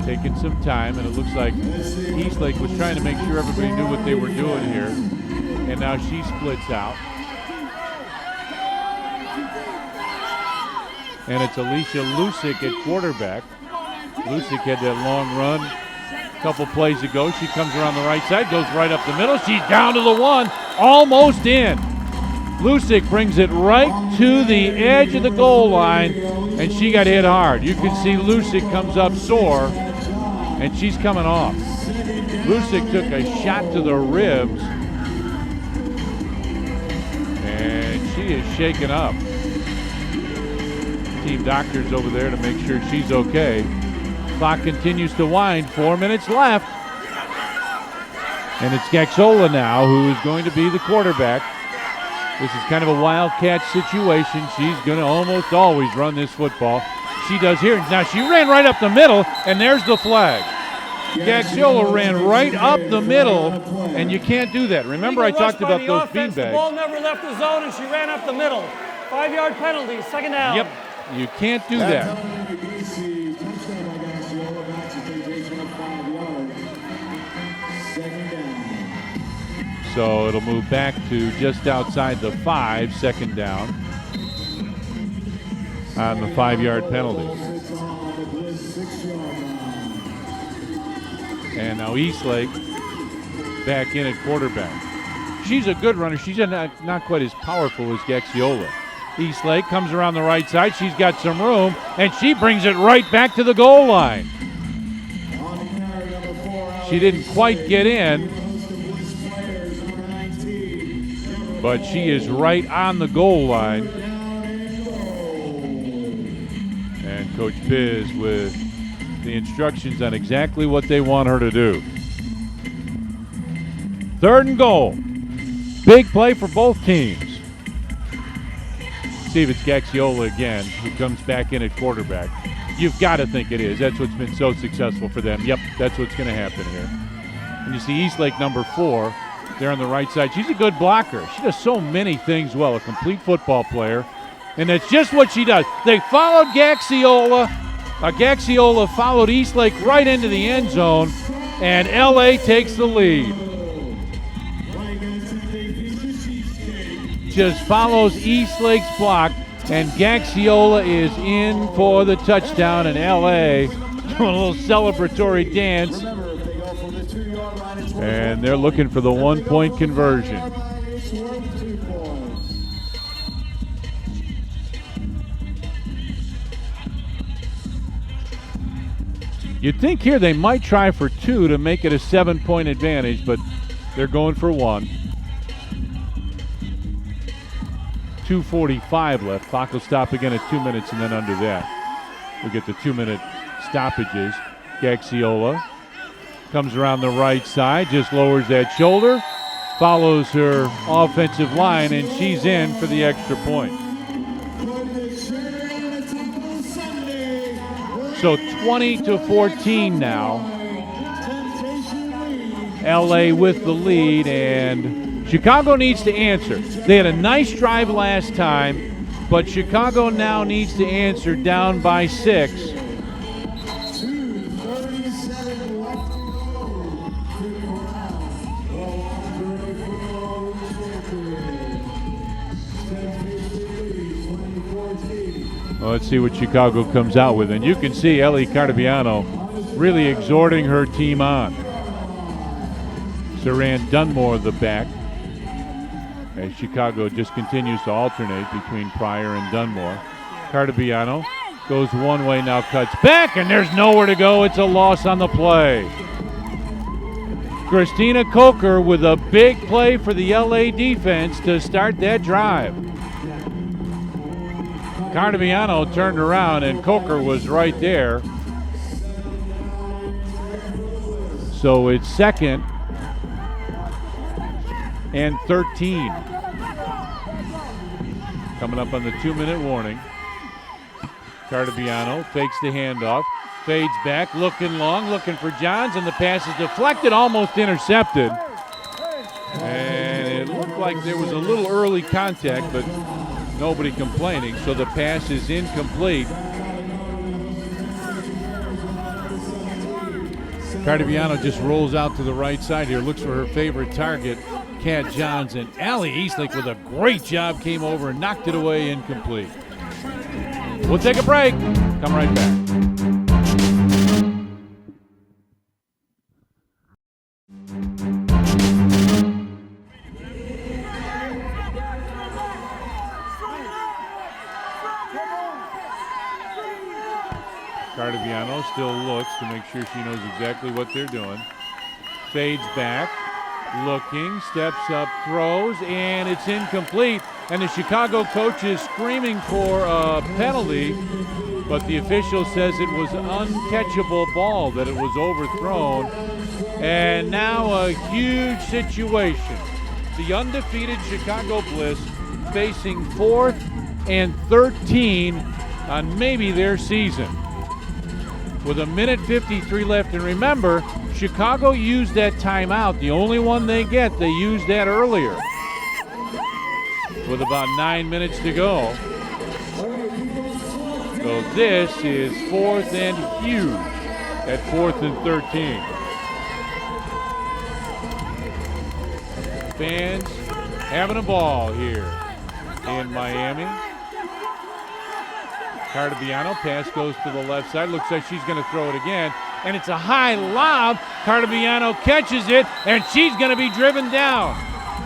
taking some time, and it looks like Eastlake was trying to make sure everybody knew what they were doing here, and now she splits out. And it's Alicia Lusick at quarterback. Lusick had that long run a couple plays ago. She comes around the right side, goes right up the middle. She's down to the 1, almost in. Lusick brings it right to the edge of the goal line, and she got hit hard. You can see Lusick comes up sore, and she's coming off. Lusick took a shot to the ribs, and she is shaken up. Team doctor's over there to make sure she's okay. Clock continues to wind, 4 minutes left. And it's Gaxola now who is going to be the quarterback. This is kind of a wildcat situation. She's going to almost always run this football. She does here. Now she ran right up the middle, and there's the flag. Gaxiola ran right up the middle, and you can't do that. Remember I talked about those beanbags. The ball never left the zone, and she ran up the middle. 5-yard penalty, second down. Yep, you can't do that. So it'll move back to just outside the 5, second down on the 5-yard penalty. And now Eastlake back in at quarterback. She's a good runner. She's not quite as powerful as Gaxiola. Eastlake comes around the right side. She's got some room, and she brings it right back to the goal line. She didn't quite get in, but she is right on the goal line. And Coach Piz with the instructions on exactly what they want her to do. 3rd and goal. Big play for both teams. See if it's Gaxiola again, who comes back in at quarterback. You've got to think it is. That's what's been so successful for them. Yep, that's what's going to happen here. And you see Eastlake, number 4, there on the right side. She's a good blocker. She does so many things well, a complete football player. And that's just what she does. They followed Gaxiola. Gaxiola followed Eastlake right into the end zone, and LA takes the lead. Just follows Eastlake's block, and Gaxiola is in for the touchdown, and LA doing a little celebratory dance. And they're looking for the 1-point conversion. You'd think here they might try for 2 to make it a 7-point advantage, but they're going for 1. 2:45 left. Clock will stop again at 2 minutes, and then under that, we get the 2-minute stoppages. Gaxiola comes around the right side, just lowers that shoulder, follows her offensive line, and she's in for the extra point. So 20-14 now. LA with the lead, and Chicago needs to answer. They had a nice drive last time, but Chicago now needs to answer down by 6. Well, let's see what Chicago comes out with. And you can see Ellie Cardaviano really exhorting her team on. Saran Dunmore, the back, as Chicago just continues to alternate between Pryor and Dunmore. Cardaviano goes one way, now cuts back, and there's nowhere to go. It's a loss on the play. Christina Coker with a big play for the LA defense to start that drive. Cardaviano turned around, and Coker was right there. So it's 2nd and 13. Coming up on the 2-minute warning. Cardaviano fakes the handoff, fades back, looking long, looking for Johns, and the pass is deflected, almost intercepted. And it looked like there was a little early contact, but nobody complaining, so the pass is incomplete. Cardaviano just rolls out to the right side here, looks for her favorite target, Kat Johns, and Allie Eastlake with a great job came over and knocked it away, incomplete. We'll take a break. Come right back. Cardaviano still looks to make sure she knows exactly what they're doing. Fades back, looking, steps up, throws, and it's incomplete. And the Chicago coach is screaming for a penalty, but the official says it was an uncatchable ball, that it was overthrown. And now a huge situation. The undefeated Chicago Bliss facing 4th and 13 on maybe their season. With 1:53 left, and remember, Chicago used that timeout, the only one they get. They used that earlier. With about 9 minutes to go. So this is 4th and huge at 4th and 13. Fans having a ball here in Miami. Cardaviano, pass goes to the left side. Looks like she's going to throw it again. And it's a high lob. Cardaviano catches it, and she's going to be driven down.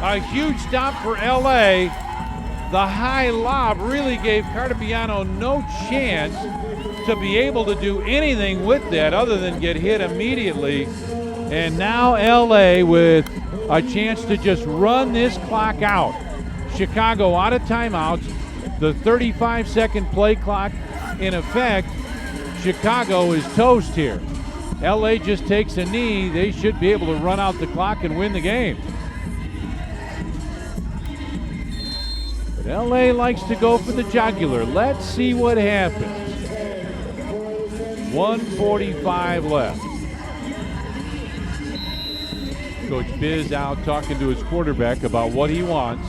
A huge stop for LA. The high lob really gave Cardaviano no chance to be able to do anything with that other than get hit immediately. And now LA with a chance to just run this clock out. Chicago out of timeouts. The 35-second play clock in effect. Chicago is toast here. LA just takes a knee. They should be able to run out the clock and win the game. But LA likes to go for the jugular. Let's see what happens. 1:45 left. Coach Biz out talking to his quarterback about what he wants.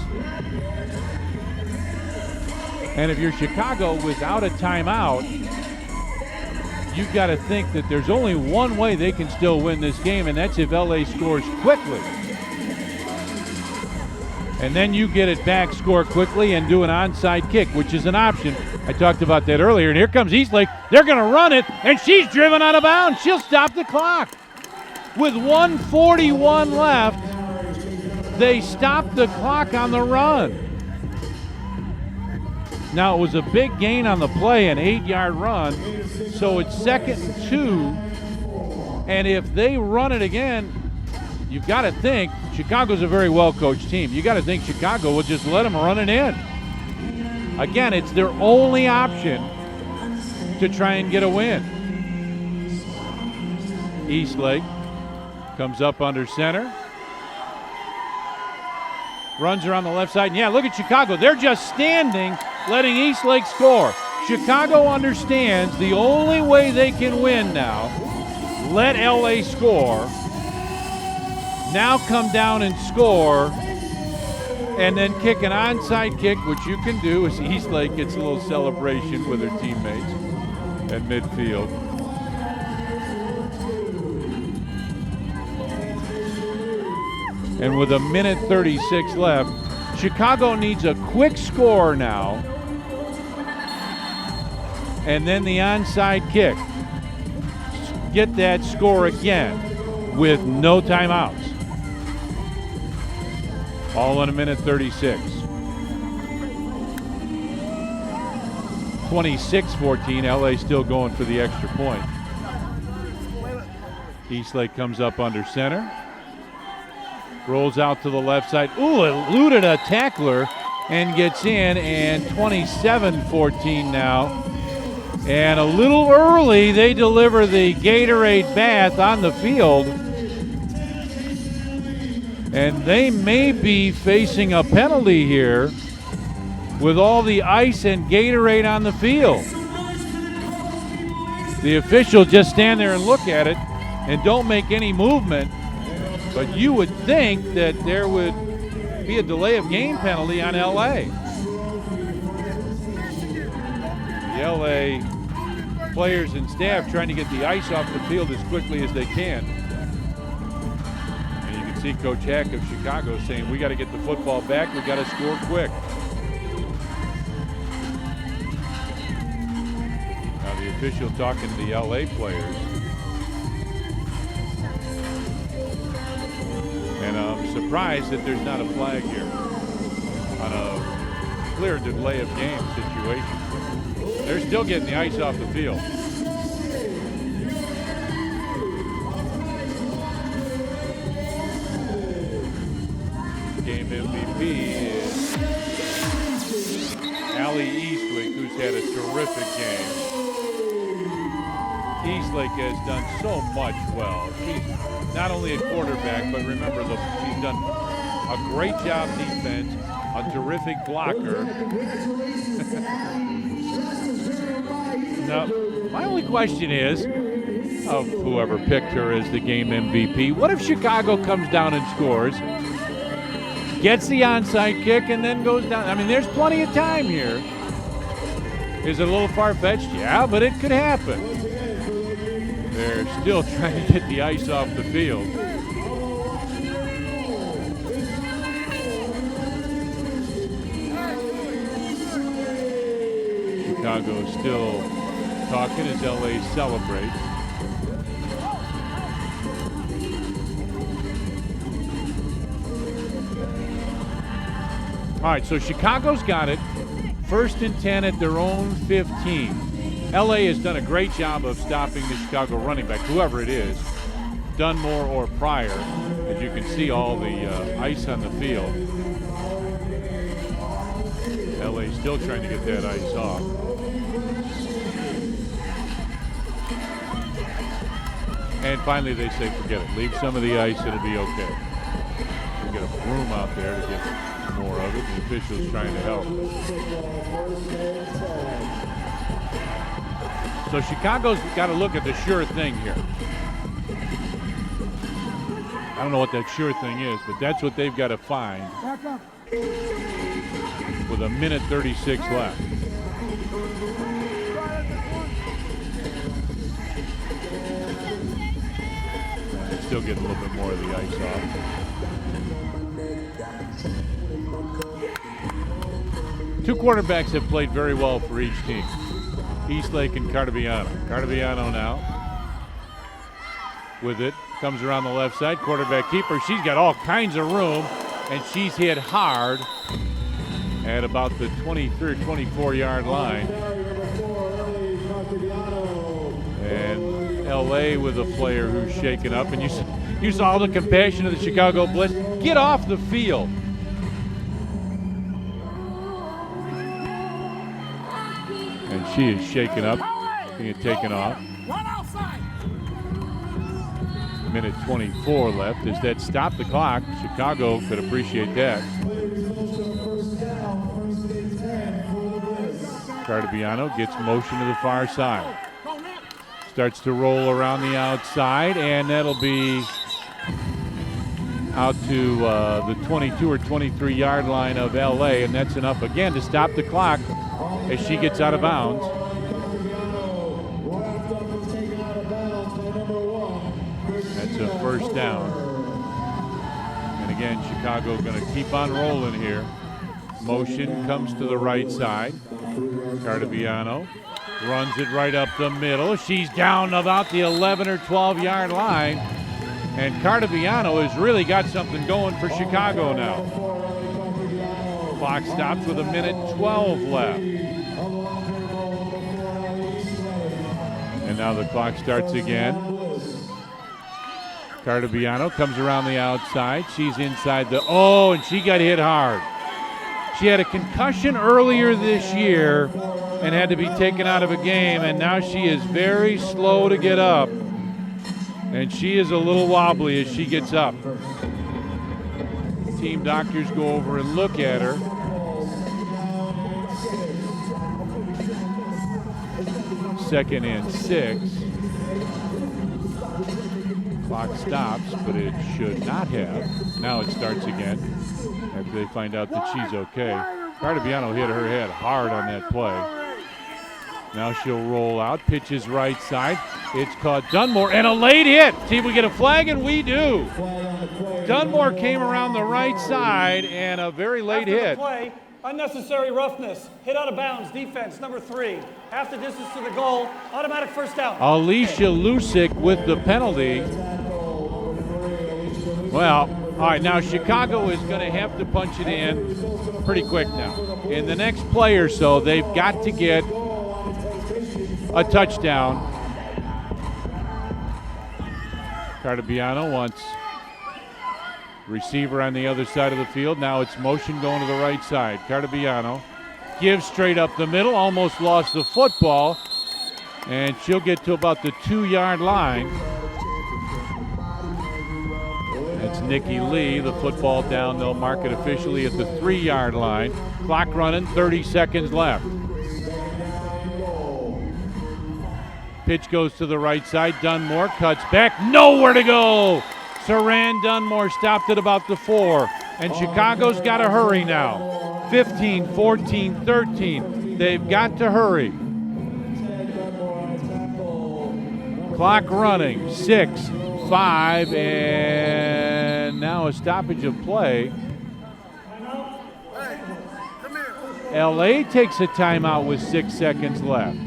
And if you're Chicago without a timeout, you've got to think that there's only one way they can still win this game, and that's if LA scores quickly. And then you get it back, score quickly, and do an onside kick, which is an option. I talked about that earlier, and here comes Eastlake. They're going to run it, and she's driven out of bounds. She'll stop the clock. With 1:41 left, they stop the clock on the run. Now, it was a big gain on the play, an 8-yard run, so it's 2nd and 2. And if they run it again, you've got to think Chicago's a very well-coached team. You got to think Chicago will just let them run it in. Again, it's their only option to try and get a win. Eastlake comes up under center. Runs her on the left side. And yeah, look at Chicago. They're just standing, letting Eastlake score. Chicago understands the only way they can win now, let LA score, now come down and score, and then kick an onside kick, which you can do as Eastlake gets a little celebration with her teammates at midfield. And with 1:36 left, Chicago needs a quick score now and then the onside kick. Get that score again with no timeouts. All in a minute 36. 26-14, LA still going for the extra point. Eastlake comes up under center. Rolls out to the left side. Ooh, eluded a tackler and gets in, and 27-14 now. And a little early, they deliver the Gatorade bath on the field. And they may be facing a penalty here with all the ice and Gatorade on the field. The official just stand there and look at it and don't make any movement. But you would think that there would be a delay of game penalty on LA. The LA players and staff trying to get the ice off the field as quickly as they can. And you can see Coach Hack of Chicago saying, we got to get the football back, we got to score quick. Now the official talking to the LA players. And I'm surprised that there's not a flag here on a clear delay of game situation. They're still getting the ice off the field. Game MVP is Allie Eastwick, who's had a terrific game. Eastlake has done so much well. She's not only a quarterback, but remember, she's done a great job defense, a terrific blocker. Now, my only question is, of whoever picked her as the game MVP, what if Chicago comes down and scores, gets the onside kick, and then goes down? I mean, there's plenty of time here. Is it a little far-fetched? Yeah, but it could happen. They're still trying to get the ice off the field. Chicago still talking as LA celebrates. All right, so Chicago's got it. 1st and 10 at their own 15. LA has done a great job of stopping the Chicago running back, whoever it is, Dunmore or Pryor. As you can see, all the ice on the field. LA still trying to get that ice off. And finally they say, forget it. Leave some of the ice, it'll be okay. We get a broom out there to get more of it. The officials trying to help. So Chicago's got to look at the sure thing here. I don't know what that sure thing is, but that's what they've got to find with a minute 36 left. And still getting a little bit more of the ice off. Two quarterbacks have played very well for each team. Eastlake and Cardaviano. Cardaviano now with it. Comes around the left side. Quarterback keeper. She's got all kinds of room, and she's hit hard at about the 23 or 24-yard line. And LA with a player who's shaken up. And you saw all the compassion of the Chicago Bliss. Get off the field. And she is shaken up, being taken off. Minute 24 left. Does that stop the clock? Chicago could appreciate that. Cardaviano gets motion to the far side. Starts to roll around the outside, and that'll be out to the 22 or 23-yard line of LA, and that's enough again to stop the clock as she gets out of bounds. That's a first down. And again, Chicago going to keep on rolling here. Motion comes to the right side. Cardaviano Runs it right up the middle. She's down about the 11 or 12-yard line. And Cardaviano has really got something going for Chicago now. Clock stops with 1:12 left. And now the clock starts again. Cardaviano comes around the outside. She's inside the, and she got hit hard. She had a concussion earlier this year and had to be taken out of a game, and now she is very slow to get up. And she is a little wobbly as she gets up. Team doctors go over and look at her. Second and 6. Clock stops, but it should not have. Now it starts again after they find out that she's okay. Cardaviano hit her head hard on that play. Now she'll roll out, pitches right side. It's caught Dunmore, and a late hit. See if we get a flag, and we do. Dunmore came around the right side, and a very late hit. Play, unnecessary roughness, hit out of bounds, defense, number 3. Half the distance to the goal, automatic first down. Alicia Lusick with the penalty. Well, all right, now Chicago is going to have to punch it in pretty quick now. In the next play or so, they've got to get a touchdown. Cardaviano wants receiver on the other side of the field. Now it's motion going to the right side. Cardaviano gives straight up the middle, almost lost the football, and she'll get to about the 2-yard line. That's Nikki Lee. The football down. They'll mark it officially at the 3-yard line. Clock running, 30 seconds left. Pitch goes to the right side. Dunmore cuts back. Nowhere to go. Saran Dunmore stopped at about the 4. And Chicago's got to hurry now. 15, 14, 13. They've got to hurry. Clock running. 6, 5, and now a stoppage of play. LA takes a timeout with 6 seconds left.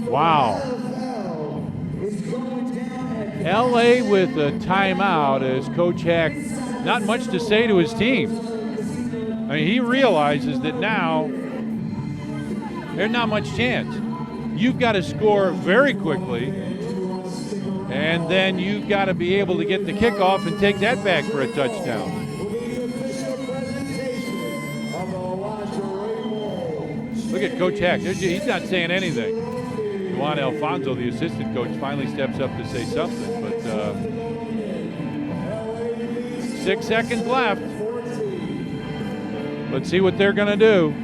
Wow. LA with a timeout as Coach Hack, not much to say to his team. I mean, he realizes that now there's not much chance. You've got to score very quickly, and then you've got to be able to get the kickoff and take that back for a touchdown. Look at Coach Hack. He's not saying anything. Juan Alfonso, the assistant coach, finally steps up to say something, but 6 seconds left. Let's see what they're going to do.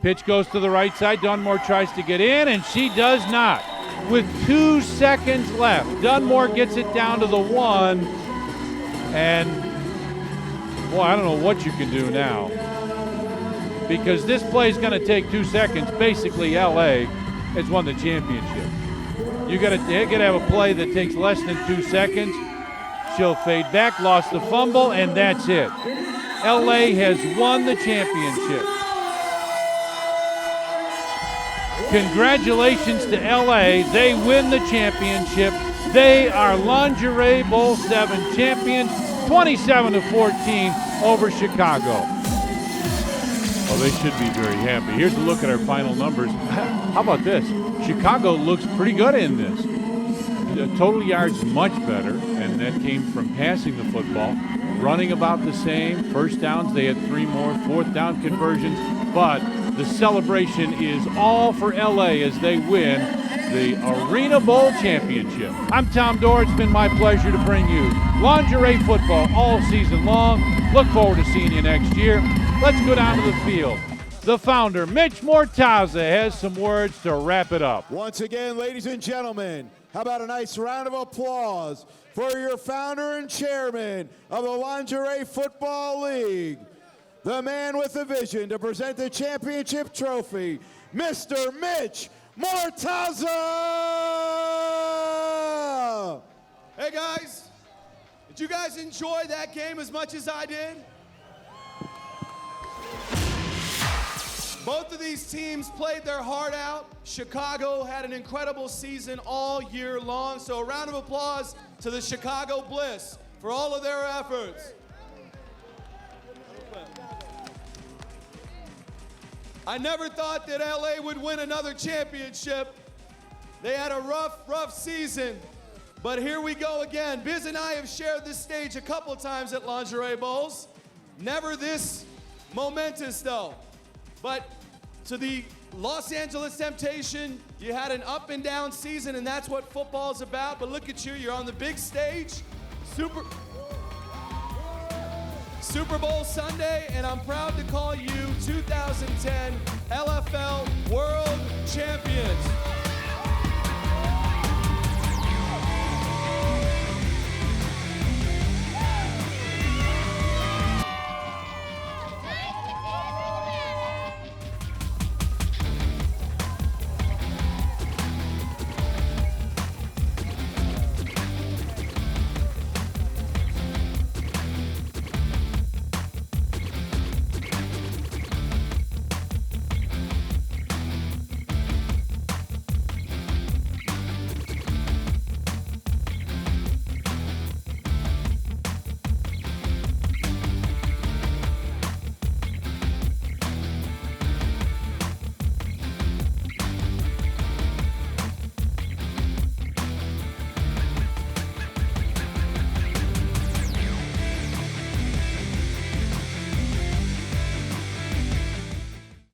Pitch goes to the right side. Dunmore tries to get in, and she does not. With 2 seconds left, Dunmore gets it down to the 1, and, boy, I don't know what you can do now. Because this play is going to take 2 seconds. Basically, LA has won the championship. You got to have a play that takes less than 2 seconds. She'll fade back, lost the fumble, and that's it. LA has won the championship. Congratulations to LA. They win the championship. They are Lingerie Bowl 7 champions, 27-14 over Chicago. Well, they should be very happy. Here's a look at our final numbers. How about this? Chicago looks pretty good in this. The total yards much better, and that came from passing the football. Running about the same. First downs, they had 3 more. Fourth down conversions. But the celebration is all for LA as they win the Arena Bowl championship. I'm Tom Dorr. It's been my pleasure to bring you lingerie football all season long. Look forward to seeing you next year. Let's go down to the field. The founder, Mitch Mortaza, has some words to wrap it up. Once again, ladies and gentlemen, how about a nice round of applause for your founder and chairman of the Lingerie Football League, the man with the vision to present the championship trophy, Mr. Mitch Mortaza! Hey guys, did you guys enjoy that game as much as I did? Both of these teams played their heart out. Chicago had an incredible season all year long. So a round of applause to the Chicago Bliss for all of their efforts. I never thought that LA would win another championship. They had a rough season, but here we go again. Biz and I have shared this stage a couple times at Lingerie Bowls. Never this momentous though. But to the Los Angeles Temptation, you had an up and down season, and that's what football is about. But look at you, you're on the big stage, Super Bowl Sunday, and I'm proud to call you 2000.